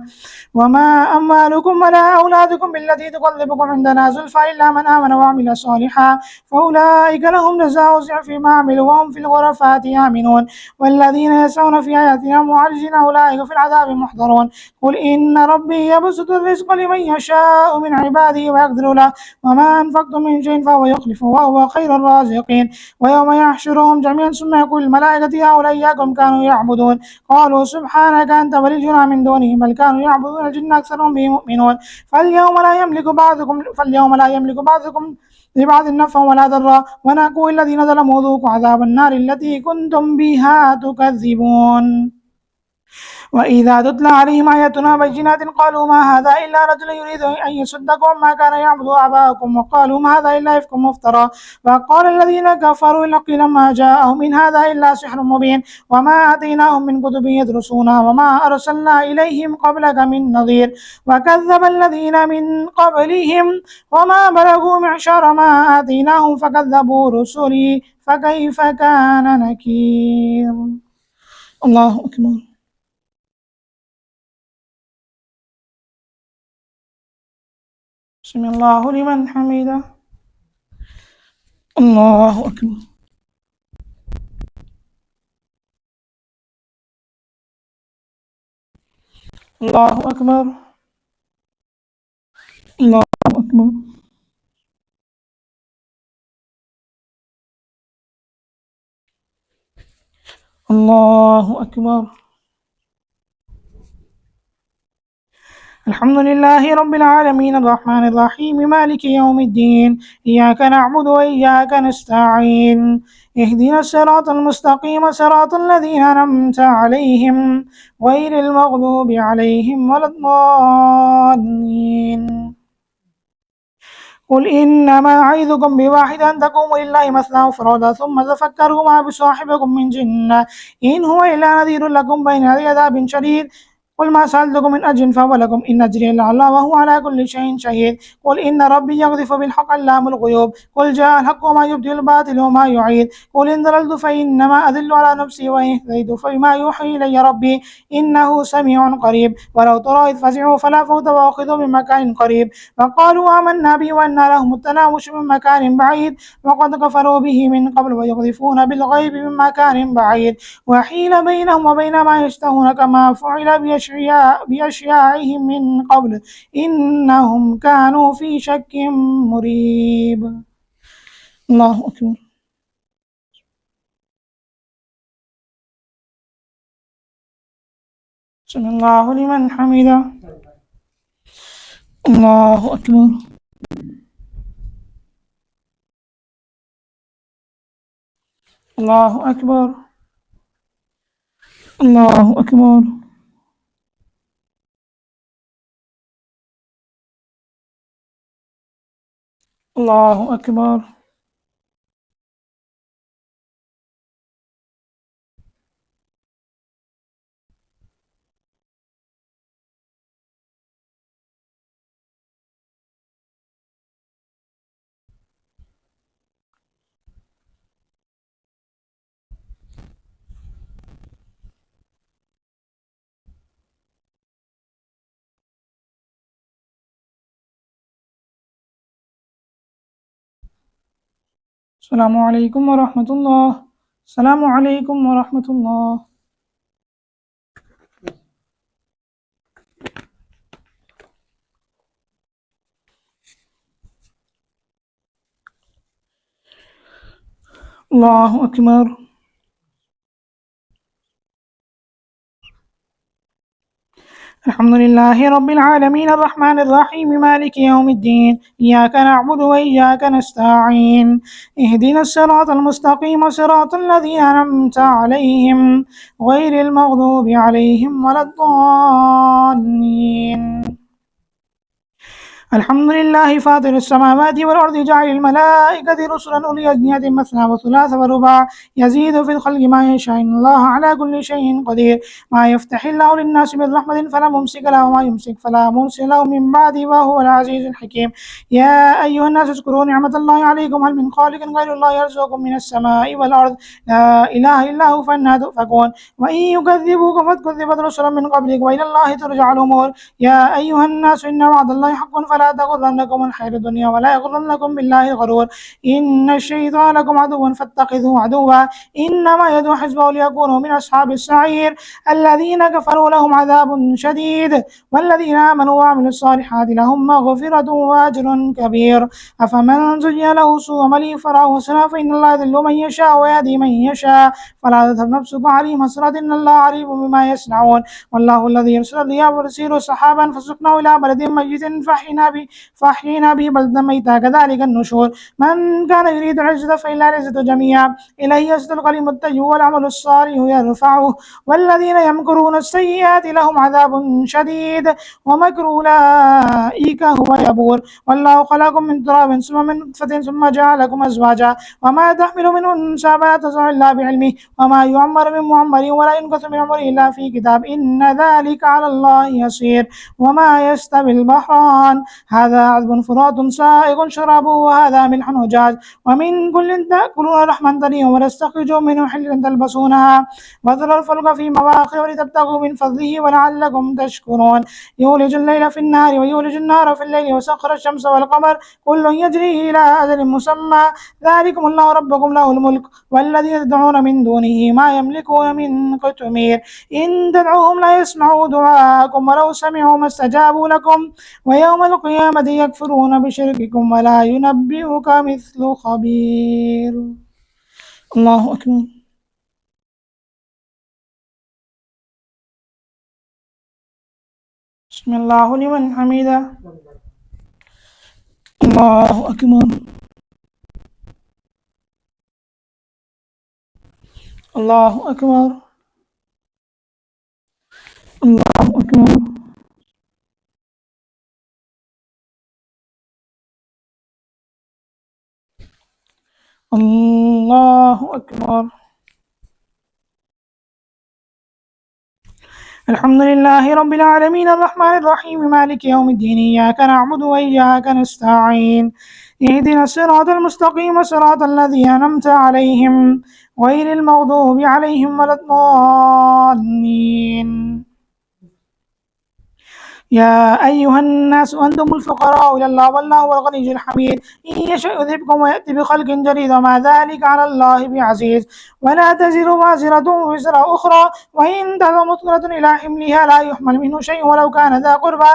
وما أموالكم ولا أولادكم بالتي تقلبكم عندنا زلفى إلا من آمن وعمل صالحا فأولئك لهم جزاء الضعف ما عملوا وهم في الغرفات آمنون. والذين يسعون في آياتنا معرجين أولئك في العذاب محضرون. قل إن ربي يبسط الرزق لمن يشاء من عباده ويقدر له وما أنفقتم من شيء فهو يخلفه وهو خير الرازقين. ويوم يحشرهم جميعا ثم يقول الملائكة هؤلاء إياكم كانوا يعبدون قالوا سبحانك أنت ولينا من دونهم بل كانوا يعبدون الجن أكثرهم به مؤمنون. فاليوم لا يملك بعضكم لبعض نفعا ولا ضرا ونقول الذين ظلموا ذوقوا عذاب النار التي كنتم بها تكذبون. وإذا تتلى عليهم آياتنا بينات قالوا ما هذا إلا رجل يريد أن يصدكم ما كان يعبد آباؤكم وقالوا ما هذا إلا إفك مفترى. وقال الذين كفروا الحق لما جاءهم إن هذا إلا سحر مبين وما آتيناهم من كتب يدرسونها وما أرسلنا إليهم قبلك من نظير. وكذب الذين من قبلهم وما بلغوا معشار ما آتيناهم فكذبوا رسلي فكيف كان نكير. الله أكبر. سمع الله لمن حمده. الله أكبر. الله أكبر. الله أكبر. الله أكبر. الحمد لله رب العالمين الرحمن الرحيم مالك يوم الدين إياك نعبد وإياك نستعين اهدنا الصراط المستقيم صراط الذين أنعمت عليهم غير المغضوب عليهم ولا الضالين. قل إنما أعظكم بواحد أن تقوموا لله مثنى وفرادا ثم تفكروا ما بصاحبكم من جنة إن هو إلا نذير لكم بين يدي عذاب شديد. قل ما سألتكم من أجر فهو لكم إن أجري إلا على الله وهو على كل شيء شهيد قل إن ربي يقذف بالحق علام الغيوب قل جاء الحق وما يبدي الباطل وما يعيد قل إن ضللت فإنما أذل على نفسي وإن اهتديت فبما يوحي إلي ربي إنه سميع قريب ولو ترى إذ فزعوا فلا فوت وأخذوا من مكان قريب فقالوا آمنا به وأنى لهم التناوش من مكان بعيد وقد كفروا به من قبل ويقذفون بالغيب من مكان بعيد وحيل بينهم وبين ما يشتهون كما فعل بأشياعهم من قبل إنهم كانوا في شك مريب. الله أكبر. سمع الله لمن حمده. الله أكبر. الله أكبر. الله أكبر. الله أكبر. السلام عليكم ورحمة الله. السلام عليكم ورحمة الله. الله أكبر. الحمد لله رب العالمين الرحمن الرحيم مالك يوم الدين إياك نعبد وإياك نستعين اهدنا الصراط المستقيم صراط الذين أنعمت عليهم غير المغضوب عليهم ولا الضالين. الحمد لله فاطر السماوات والأرض جعل الملائكة رسلا أولي أجنحة مثنى وثلاث ورباع يزيد في الخلق ما يشاء إن الله على كل شيء قدير. ما يفتح الله للناس من رحمة فلا ممسك له وما يمسك فلا مرسل له من بعده وهو العزيز الحكيم. يا أيها الناس اذكروا نعمة الله عليكم هل من خالق غير الله يرزقكم من السماء والأرض لا إله إلا هو فأنى تؤفكون. وإن يكذبوك فقد كذبت رسل من قبلك وإلى الله ترجع الأمور. يا أيها الناس إن وعد الله حق فلا تغرنكم الحياة الدنيا ولا يغرنكم بالله الغرور. إن الشيطان لكم عدو فاتخذوه عدوا إنما يدعو حزبه ليكونوا من أصحاب السعير. الذين كفروا لهم عذاب شديد والذين آمنوا وعملوا الصالحات لهم مغفرة وأجر كبير. أفمن زين له سوء عمله فرآه حسنا فإن الله يضل من يشاء ويهدي من يشاء فلا تذهب نفسك عليهم حسرات إن الله عليم بما يصنعون. والله الذي يرسل الرياح ويسير سحابا فسقناه إلى بلد ميت فأحيينا به بلدا ميتا كذلك النشور. من كان يريد العزة فإلا العزة جميعا إليه يسد الكلم الطيب والعمل الصالح يرفعه. والذين يمكرون السيئات لهم عذاب شديد ومكر أولئك هو يبور. والله خلقكم من تراب ثم من نطفة ثم جعلكم أزواجا وما تحمل من أنثى فلا تضع إلا بعلمه وما يعمر من معمر ولا ينقص من عمره إلا في كتاب إن ذلك على الله يسير. وما يستوي البحران هذا عذب فرات سائغ شرابه وهذا ملح أجاج ومن كل تأكلون لحما طريا وتستخرجوا منه حلة تلبسونها وترى الفلك في مواخر ولتبتغوا من فضله ولعلكم تشكرون. يولج الليل في النهار ويولج النهار في الليل وسخر الشمس والقمر كل يجري إلى أجل مسمى ذلكم الله ربكم له الملك والذين تدعون من دونه ما يملكون من قطمير إن تدعوهم لا يسمعوا دعاءكم ولو سمعوا ما استجابوا لكم ويوم القيامة يكفرون بشرككم ولا ينبئك مثل خبير. الله أكبر. بسم الله لمن حمده. الله أكبر. الله أكبر. الله أكبر. الله أكبر. الحمد لله رب العالمين الرحمن الرحيم مالك يوم الدين إياك نعبد وإياك نستعين اهدنا الصراط المستقيم صراط الذين أنعمت عليهم غير المغضوب عليهم ولا الضالين. يا أيها الناس أنتم الفقراء إلى الله والله هو الغني الحميد إن يشأ يذهبكم ويأتي بخلق جديد وما ذلك على الله بعزيز ولا تزر وازرة وزر أخرى وإن تدع مثقلة إلى حملها لا يحمل منه شيء ولو كان ذا قربى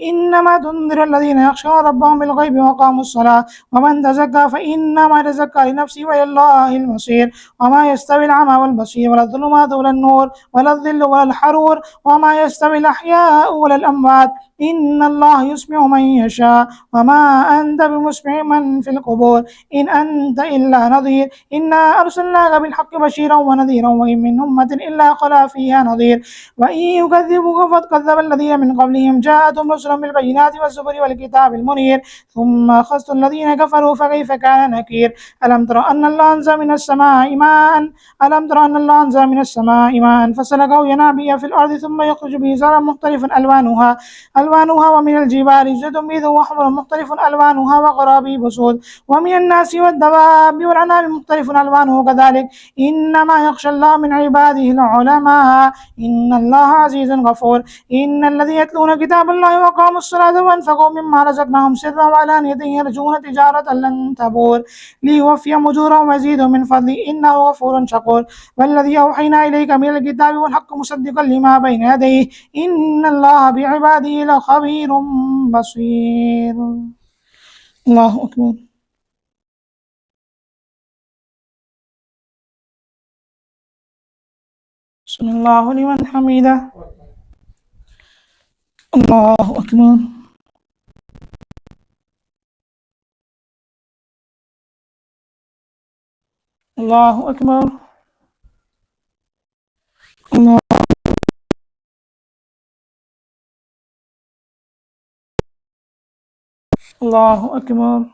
إنما تنذر الذين يخشون ربهم بالغيب وقاموا الصلاة ومن تزكى فإنما يتزكى لنفسه وإلى الله المصير وما يستوي الأعمى والبصير ولا الظلمات ولا النور ولا الظل ولا الحرور وما يستوي الأحياء ولا الأموات إن الله يسمع من يشاء وما أنت بمسمع من في القبور إن أنت إلا نظير إنا أرسلناك بالحق بشيرا ونذيرا وإن من أمة إلا خلا فيها نظير وإن يكذبوك فقد كذب الذين من قبلهم جاءتهم رسلا بالبينات والزبر والكتاب المنير ثم أخذت الذين كفروا فكيف كان نكير ألم تر أن الله أنزل من السماء ماء فسلكه ينابيع في الأرض ثم يخرج به زرعا مختلفا ألوانها ومن الجبال جدد بيض وحمر مختلف ألوانها وغرابيب سود ومن الناس والدواب والأنعام مختلف ألوانه كذلك إنما يخشى الله من عباده العلماء إن الله عزيز غفور إن الذين يتلون كتاب الله وقاموا الصلاة وأنفقوا مما رزقناهم سرا وعلانية يرجون تجارة لن تبور ليوفيهم أجورهم ويزيدهم من فضله إنه غفور شكور والذي أوحينا إليك من الكتاب والحق مصدقا لما بين يديه إن الله بعباده لخبير بصير. الله أكبر. بسم الله لمن حمده. الله أكبر. الله أكبر. الله الله أكبر.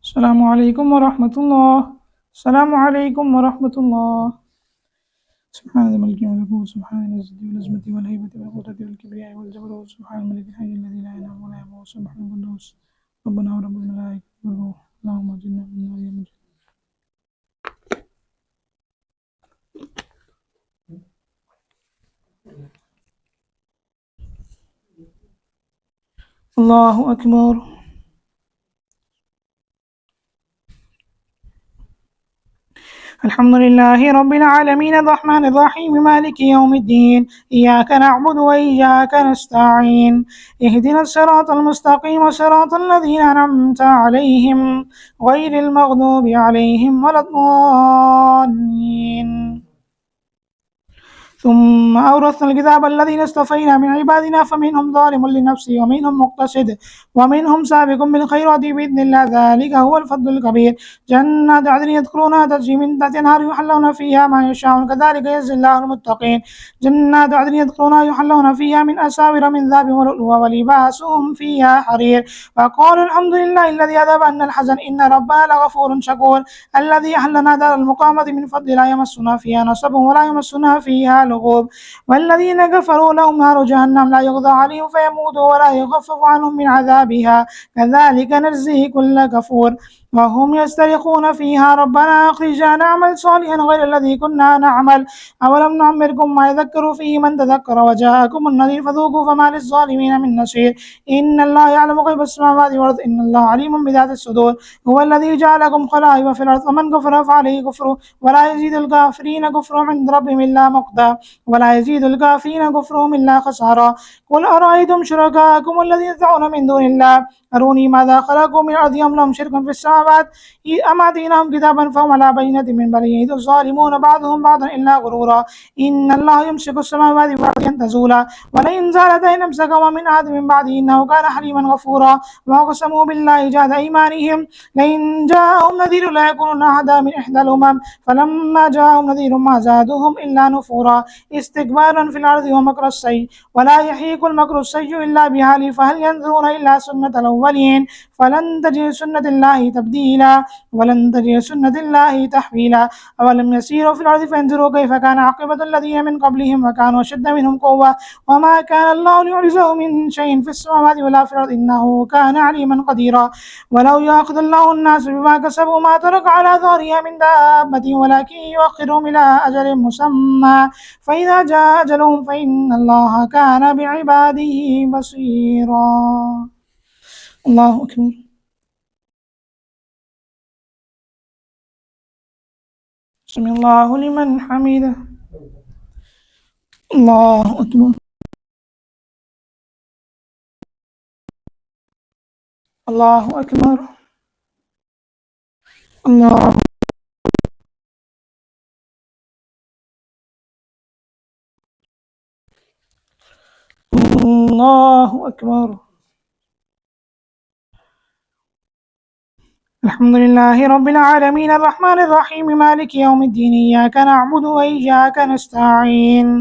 السلام عليكم ورحمة الله. السلام عليكم ورحمة الله. سبحان الملك والملكوت سبحان العزة والعظمة والهيبة والقدرة والكبرياء والجبروت سبحان الملك الحي الذي لا ينام ولا يموت سبحان القدوس ربنا ورب الملائكة والروح اللهم اجعلنا من النار يا مجيد. الله أكبر. الحمد لله رب العالمين الرحمن الرحيم مالك يوم الدين إياك نعبد وإياك نستعين اهدنا الصراط المستقيم صراط الذين أنعمت عليهم غير المغضوب عليهم ولا الضالين. ثم أورثنا الكتاب الذين اصطفينا من عبادنا فمنهم ظالم لنفسه ومنهم مقتصد ومنهم سابق بالخيرات بإذن الله ذلك هو الفضل الكبير. جنات عدن يدخلونها تجري من تحتها الأنهار يحلون فيها ما يشاءون كذلك يجزي الله المتقين. جنات عدن يدخلونها يحلون فيها من أساور من ذهب ولؤلؤا ولباسهم فيها حرير وقالوا الحمد لله الذي أذهب عنا الحزن إن ربنا لغفور شكور. الذي أحلنا دار المقامة من فضل لا يمسنا فيها نصب ولا يمسنا فيها لغوب والذين كفروا لهم نار جهنم لا يقضى عليهم فيموتوا ولا يخفف عنهم من عذابها كذلك نجزي كل كفور. وهم يسترخون فيها ربنا أخرجنا نعمل صالحا غير الذي كنا نعمل أولم نعمركم ما يذكر فيه من تذكر وجاءكم النذير فذوقوا فما للظالمين من نصير. إن الله يعلم غيب السماوات والأرض إن الله عليم بذات الصدور. هو الذي جعلكم خلائف في الأرض ومن كفر فعليه كفره ولا يزيد الكافرين كفرهم عند ربهم إلا مقتا ولا يزيد الكافرين كفرهم إلا خسارا. قل أرأيتم شركاءكم الذين تدعون من دون الله أروني ماذا خلقوا من الأرض أم لهم شرك في السماوات السماوات أم آتيناهم كتابا فهم على بينة من بنيه إذ الظالمون بعضهم بعضا إلا غرورا إن الله يمسك السماوات والأرض أن تزولا ولئن زالتا إن أمسكهما من أحد من بعده إنه كان حليما غفورا وأقسموا بالله جهد أيمانهم لئن جاءهم نذير لا يكونن أحدا من إحدى الأمم فلما جاءهم نذير ما زادوهم إلا نفورا استكبارا في الأرض ومكر السيء ولا يحيق المكر السيء إلا بأهله فهل ينظرون إلا سنة الأولين فلن تجد سنة الله تبديلا ولن تجد سنة الله تحويلا أولم يسيروا في الأرض فينظروا كيف كان عاقبة الذين من قبلهم وكانوا أشد منهم قوة وما كان الله ليعجزه من شيء في السماوات ولا في الأرض إنه كان عليما قديرا ولو يأخذ الله الناس بما كسبوا ما ترك على ظهرها من دابة ولكن يؤخرهم إلى أجل مسمى فإذا جاء أجلهم فإن الله كان بعباده بصيرا. الله أكبر. سمع الله لمن حمده. الله أكبر. الله أكبر. الله الله أكبر. الحمد لله رب العالمين الرحمن الرحيم مالك يوم الدين إياك نعبد وإياك نستعين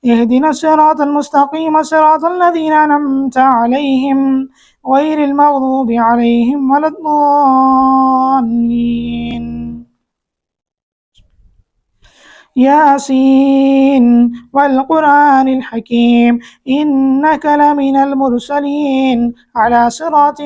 اهدنا الصراط المستقيم صراط الذين أنعمت عليهم غير المغضوب عليهم ولا الضالين. ياسين والقرآن الحكيم إنك لمن المرسلين على صراط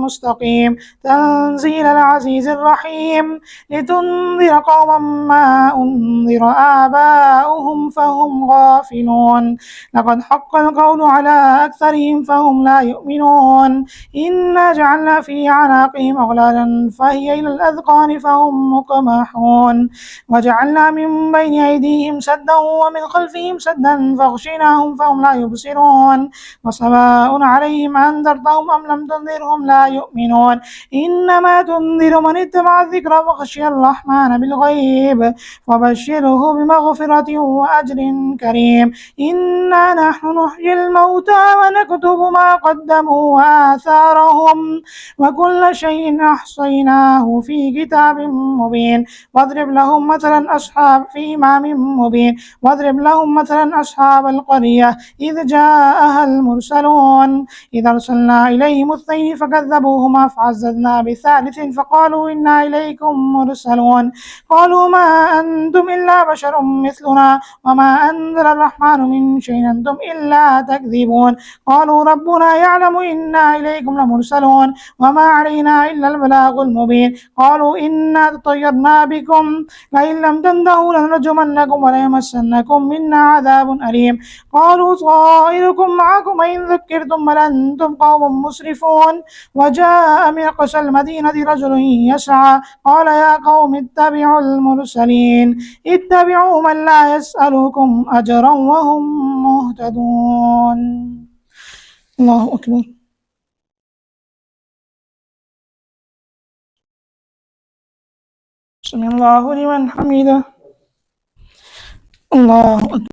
مستقيم تنزيل العزيز الرحيم لتنذر قوما ما أنذر آباؤهم فهم غافلون لقد حق القول على أكثرهم فهم لا يؤمنون إنا جعلنا في أعناقهم أغلالا فهي إلى الأذقان فهم مقمحون وجعلنا من بين أيديهم سدا ومن خلفهم سدا فاغشيناهم فهم لا يبصرون وسواء عليهم أنذرتهم أم لم تنذرهم لا يؤمنون إنما تنذر من اتبع الذكر وخشي الرحمن بالغيب فبشره بمغفرة وأجر كريم إنا نحن نحيي الموتى ونكتب ما قدموا وآثارهم وكل شيء أحصيناه في كتاب مبين واضرب لهم مثلا أصحاب في إمام مبين واضرب لهم مثلا أصحاب القرية إذ جاءها المرسلون إذ أرسلنا إليهم اثنين فكذبوهما فعززنا بثالث فقالوا إنا إليكم مرسلون قالوا ما أنتم إلا بشر مثلنا وما أنزل الرحمن من شيء أنتم إلا تكذبون قالوا ربنا يعلم إنا إليكم لمرسلون وما علينا إلا البلاغ المبين قالوا إنا تطيرنا بكم لئن لم تنتهوا لنرجمنكم وليمسنكم منا عذاب أليم قالوا طائركم معكم إن ذكرتم بل أنتم قوم مسرفون وجاء من أقصى المدينة رجل يسعى قال يا قوم اتبعوا المرسلين اتبعوا من لا يسألكم أجرا وهم مهتدون. الله أكبر. سمع الله لمن حمده. الله أكبر.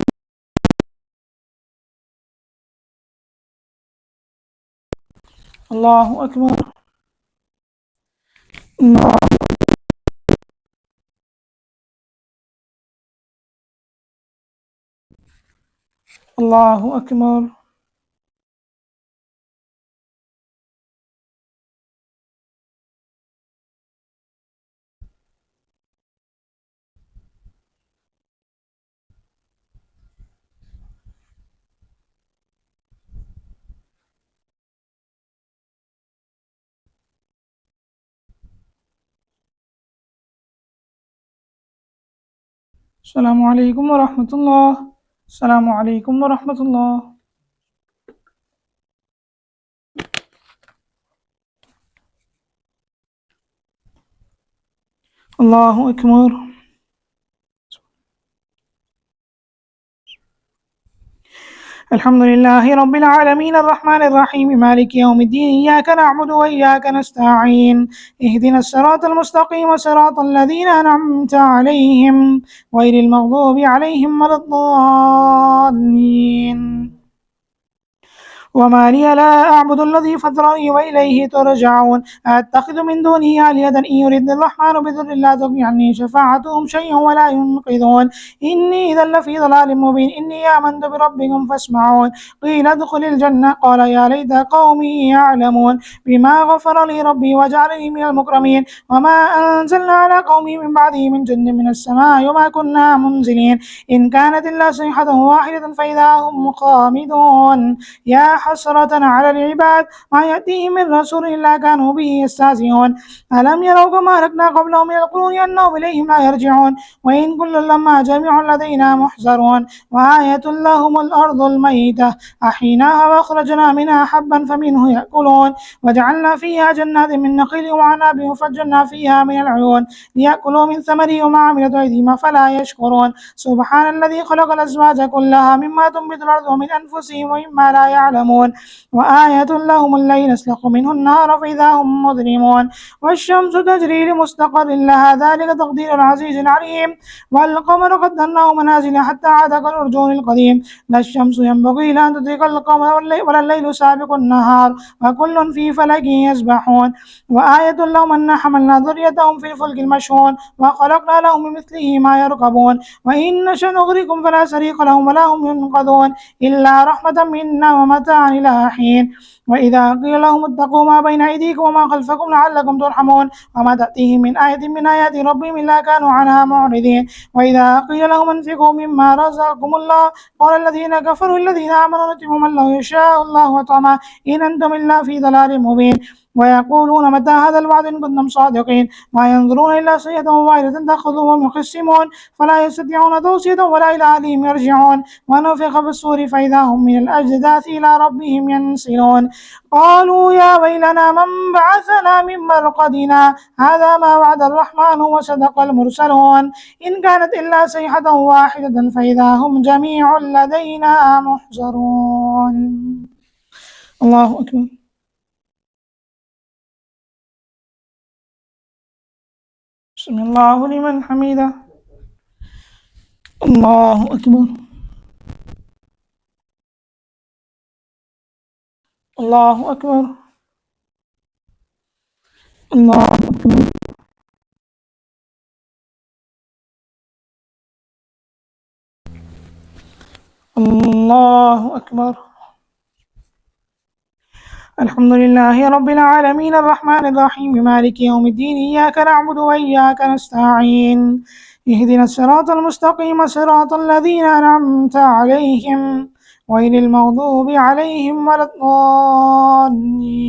الله أكبر. الله الله أكبر. السلام عليكم ورحمة الله. السلام عليكم ورحمة الله. الله أكبر. الحمد لله رب العالمين الرحمن الرحيم مالك يوم الدين إياك نعبد وإياك نستعين اهدنا الصراط المستقيم صراط الذين أنعمت عليهم غير المغضوب عليهم ولا الضالين وما لي لا أعبد الذي فطرني وإليه ترجعون أتخذ من دونه آلهة إن يرد الرحمن بضر لا تغني عني شفاعتهم شيئا ولا ينقذون إني إذا لفي ضلال مبين إني آمنت بربكم فاسمعون قيل ادخل الجنة قال يا ليت قومي يعلمون بما غفر لي ربي وجعلني من المكرمين وما أنزلنا على قومي من بعده من جند من السماء وما كنا منزلين إن كانت إلا صيحة واحدة فإذا هم خامدون يا حسرة على العباد ما يأتيهم من رسول إلا كانوا به يستهزئون ألم يروا كما أهلكنا قبلهم من القرون أنهم إليهم لا يرجعون وإن كل لما جميع لدينا محضرون وآية لهم الأرض الميتة أحيناها وأخرجنا منها حبا فمنه يأكلون وجعلنا فيها جنات من نخيل وعناب وفجرنا فيها من العيون ليأكلوا من ثمره وما عملت أيديهم فلا يشكرون سبحان الذي خلق الأزواج كلها مما تنبت الأرض ومن أنفسهم ومما لا يعلمون وآية لهم الليل نسلخ منه النهار فإذا هم مظلمون والشمس تجري لمستقر لها ذلك تقدير العزيز العليم والقمر قدرناه منازل حتى عاد كالأرجون القديم لا الشمس ينبغي لها أن تدرك القمر ولا الليل سابق النهار وكل في فلك يسبحون وآية لهم أن حملنا ذريتهم في الفلك المشحون وخلقنا لهم من مثله ما يركبون وإن نشأ نغرقهم فلا صريخ لهم ولا هم ينقذون إلا رحمة منا ومتاعا إلى حين وإذا قيل لهم اتقوا ما بين أيديكم وما خلفكم لعلكم ترحمون وما تأتيهم من آية من آيات ربهم إلا كانوا عنها معرضين وإذا قيل لهم انفقوا مما رزقكم الله قال الذين كفروا الذين آمنوا نطعم من لو يشاء الله وطعما إن أنتم إلا في ضلال مبين ويقولون متى هذا الوعد إن كنتم صادقين ما ينظرون إلا صيحة واحدة تأخذهم يخصمون فلا يستطيعون توصية ولا إلى أهلهم يرجعون ونفخ في الصور فإذا هم من الأجداث إلى ربهم ينسلون قالوا يا ويلنا من بعثنا من مرقدنا هذا ما وعد الرحمن وصدق المرسلون إن كانت إلا صيحة واحدة فإذا هم جميع لدينا محضرون الله أكبر بسم الله لمن حمده الله أكبر الله أكبر الله أكبر الله أكبر الحمد لله رب العالمين الرحمن الرحيم مالك يوم الدين إياك نعبد وإياك نستعين اهدنا الصراط المستقيم صراط الذين أنعمت عليهم غير المغضوب عليهم ولا الضالين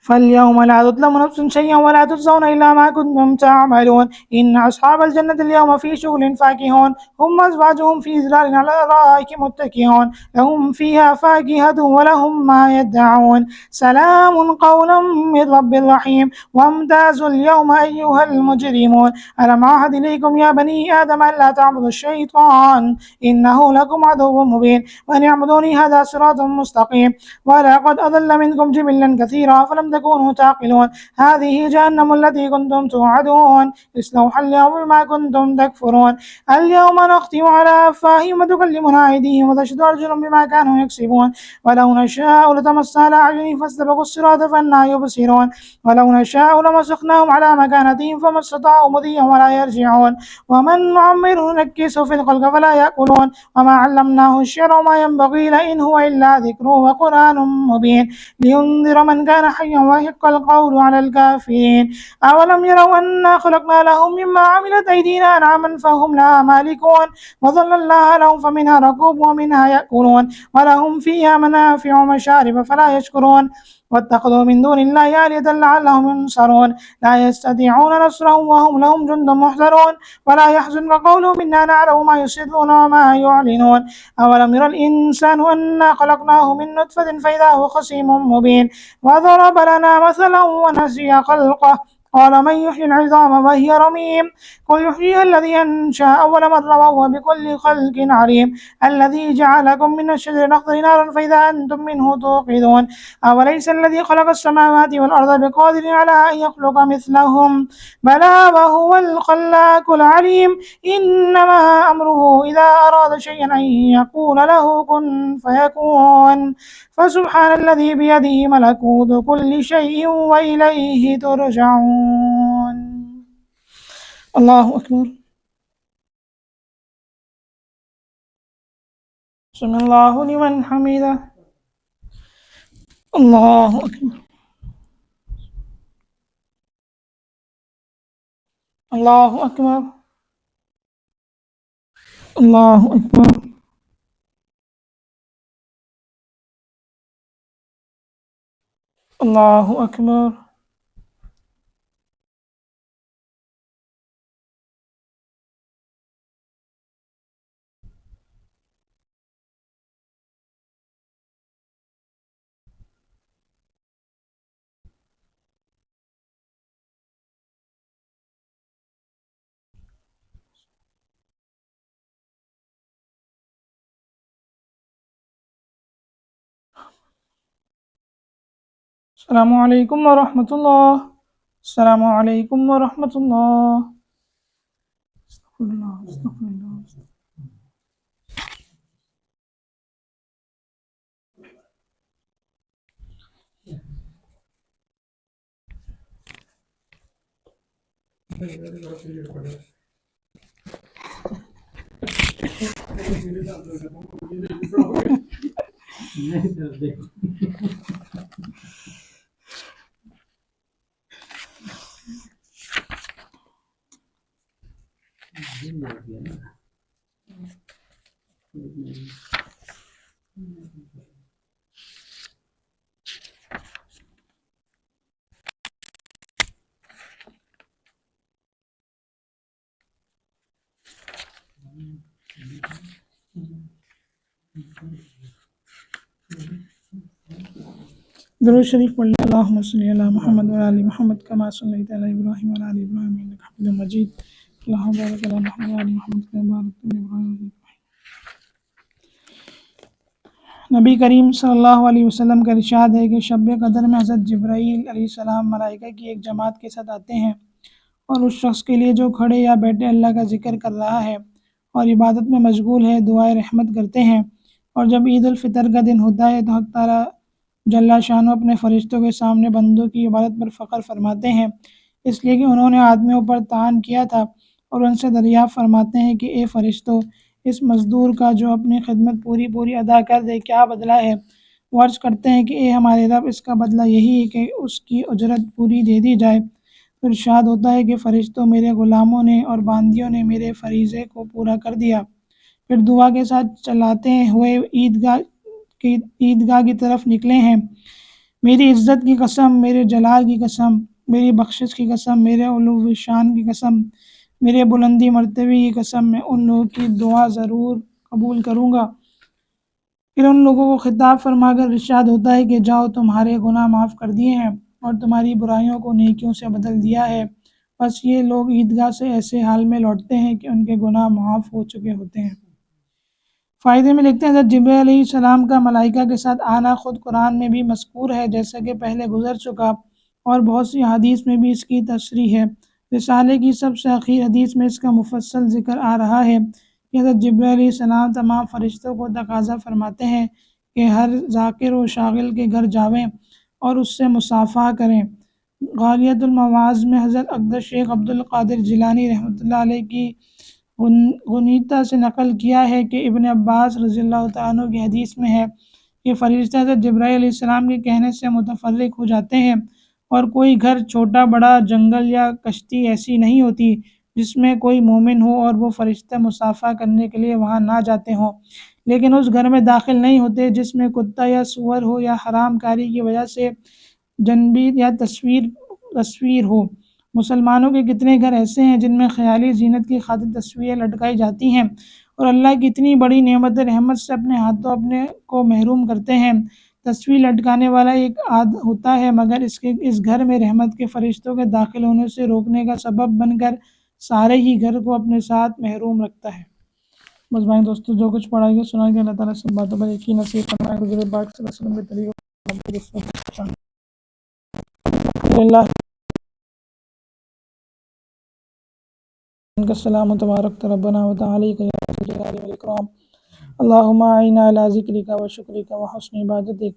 فاليوم لا تظلم نفس شيئا ولا تجزون إلا ما كنتم تعملون إن أصحاب الجنة اليوم في شغل فاكهون هم أزواجهم في ظلال على الأرائك متكئون لهم فيها فاكهة ولهم ما يدعون سلام قولا من رب رحيم وامتازوا اليوم أيها المجرمون ألم أعهد إليكم يا بني آدم ألا تعبدوا الشيطان إنه لكم عدو مبين وأن اعبدوني هذا صراط مستقيم ولقد أضل منكم جبلا كثيرا فلم تكونوا تعقلون هذه جهنم التي كنتم توعدون اصلوها اليوم بما كنتم تكفرون اليوم نختم على أفواههم وتكلمنا أيديهم وتشهد أرجلهم بما كانوا يكسبون ولو نشاء لطمسنا على أعينهم فاستبقوا الصراط فأنى يبصرون ولو نشاء لمسخناهم على مكانتهم فما استطاعوا مضيا ولا يرجعون ومن نعمره نكسه في الخلق فلا يأكلون وما علمناه الشعر وما ينبغي له إن هو إلا ذكر وقرآن مبين لينذر من كان حيا ويحق القول على الكافرين أولم يروا أنا خلقنا لهم مما عملت أيدينا أنعاما فهم لها مالكون وظللناها لهم فمنها ركوب ومنها يأكلون ولهم فيها منافع ومشارب فلا يشكرون واتخذوا من دون الله آلهة لعلهم ينصرون لا يستطيعون نصرهم وهم لهم جند محضرون ولا يحزنك قولهم إنا نعلم ما يسرون وما يعلنون أولم يرى الإنسان أنا خلقناه من نطفة فإذا هو خصيم مبين وضرب لنا مثلا ونسي خلقه قال من يحيي العظام وهي رميم قل يحييها الذي أنشأ أول مرة وهو بكل خلق عليم الذي جعلكم من الشجر الأخضر نارا فإذا أنتم منه توقدون أوليس الذي خلق السماوات والأرض بقادر على أن يخلق مثلهم بلى وهو الخلاق العليم إنما أمره إذا أراد شيئا أن يقول له كن فيكون فسبحان الذي بيده ملكوت كل شيء وإليه ترجعون. الله أكبر. سمع الله لمن حمده. الله أكبر. الله أكبر. الله أكبر. الله أكبر. السلام عليكم ورحمة الله. السلام عليكم ورحمة الله. استغفر الله استغفر الله. درود شریف پڑھ لیں. اللہم صلی علی محمد و علی محمد کما صلیت علی ابراہیم و علی ابراہیم انک حمید مجید. اللہم بارک علی محمد و علی محمد کما بارکت علی ابراہیم و علی ابراہیم. نبی کریم صلی اللہ علیہ وسلم کا ارشاد ہے کہ شب قدر میں حضرت جبرائیل علیہ السلام ملائکہ کی ایک جماعت کے ساتھ آتے ہیں اور اس شخص کے لیے جو کھڑے یا بیٹھے اللہ کا ذکر کر رہا ہے اور عبادت میں مشغول ہے دعائے رحمت کرتے ہیں. اور جب عید الفطر کا دن ہوتا ہے تو حق تعالیٰ جل شانہ اپنے فرشتوں کے سامنے بندوں کی عبادت پر فخر فرماتے ہیں، اس لیے کہ انہوں نے آدمیوں پر طعن کیا تھا، اور ان سے دریافت فرماتے ہیں کہ اے فرشتوں، اس مزدور کا جو اپنی خدمت پوری ادا کر دے کیا بدلہ ہے؟ وہ عرض کرتے ہیں کہ اے ہمارے رب، اس کا بدلہ یہی ہے کہ اس کی اجرت پوری دے دی جائے. پھر ارشاد ہوتا ہے کہ فرشتوں، میرے غلاموں نے اور باندیوں نے میرے فریضے کو پورا کر دیا. پھر دعا کے ساتھ چلاتے ہوئے عیدگاہ کی طرف نکلے ہیں. میری عزت کی قسم، میرے جلال کی قسم، میری بخشش کی قسم، میرے علو شان کی قسم، میرے بلندی مرتبے کی قسم، میں ان لوگوں کی دعا ضرور قبول کروں گا. پھر ان لوگوں کو خطاب فرما کر ارشاد ہوتا ہے کہ جاؤ، تمہارے گناہ معاف کر دیے ہیں اور تمہاری برائیوں کو نیکیوں سے بدل دیا ہے. بس یہ لوگ عیدگاہ سے ایسے حال میں لوٹتے ہیں کہ ان کے گناہ معاف ہو چکے ہوتے ہیں. فائدے میں لکھتے ہیں حضرت جبرائیل علیہ السلام کا ملائکہ کے ساتھ آنا خود قرآن میں بھی مذکور ہے، جیسا کہ پہلے گزر چکا، اور بہت سی حدیث میں بھی اس کی تصریح ہے. رسالے کی سب سے اخیر حدیث میں اس کا مفصل ذکر آ رہا ہے کہ حضرت جبرائیل علیہ السلام تمام فرشتوں کو تقاضا فرماتے ہیں کہ ہر ذاکر و شاغل کے گھر جاویں اور اس سے مصافحہ کریں. غالیۃ المواعظ میں حضرت اقدس شیخ عبد القادر جیلانی رحمۃ اللہ علیہ کی غنیتا سے نقل کیا ہے کہ ابن عباس رضی اللہ تعالیٰ عنہ کی حدیث میں ہے کہ فرشتے حضرت جبرائیل علیہ السلام کے کہنے سے متفرق ہو جاتے ہیں، اور کوئی گھر، چھوٹا بڑا جنگل یا کشتی ایسی نہیں ہوتی جس میں کوئی مومن ہو اور وہ فرشتے مصافحہ کرنے کے لیے وہاں نہ جاتے ہوں، لیکن اس گھر میں داخل نہیں ہوتے جس میں کتا یا سور ہو یا حرام کاری کی وجہ سے جنبی یا تصویر ہو. مسلمانوں کے کتنے گھر ایسے ہیں جن میں خیالی زینت کی خاطر تصویریں لٹکائی جاتی ہیں، اور اللہ کی اتنی بڑی نعمت رحمت سے اپنے ہاتھوں اپنے کو محروم کرتے ہیں تصویر لٹکانے والا ایک ہوتا ہے، مگر اس گھر میں رحمت کے فرشتوں کے داخل ہونے سے روکنے کا سبب بن کر سارے ہی گھر کو اپنے ساتھ محروم رکھتا ہے۔ بس بھائی دوستو، جو کچھ پڑھا گیا سنا گیا، اللہ تعالیٰ سے باتوں پر یقین نصیب فرمائے، حضور پاک صلی اللہ علیہ وسلم کے طریقے اللہ کا السلام تبارک ربنا و تعالی کا یا ذا الجلال والاکرام، اللہم اعنا علی ذکرک و شکرک و حسن عبادتک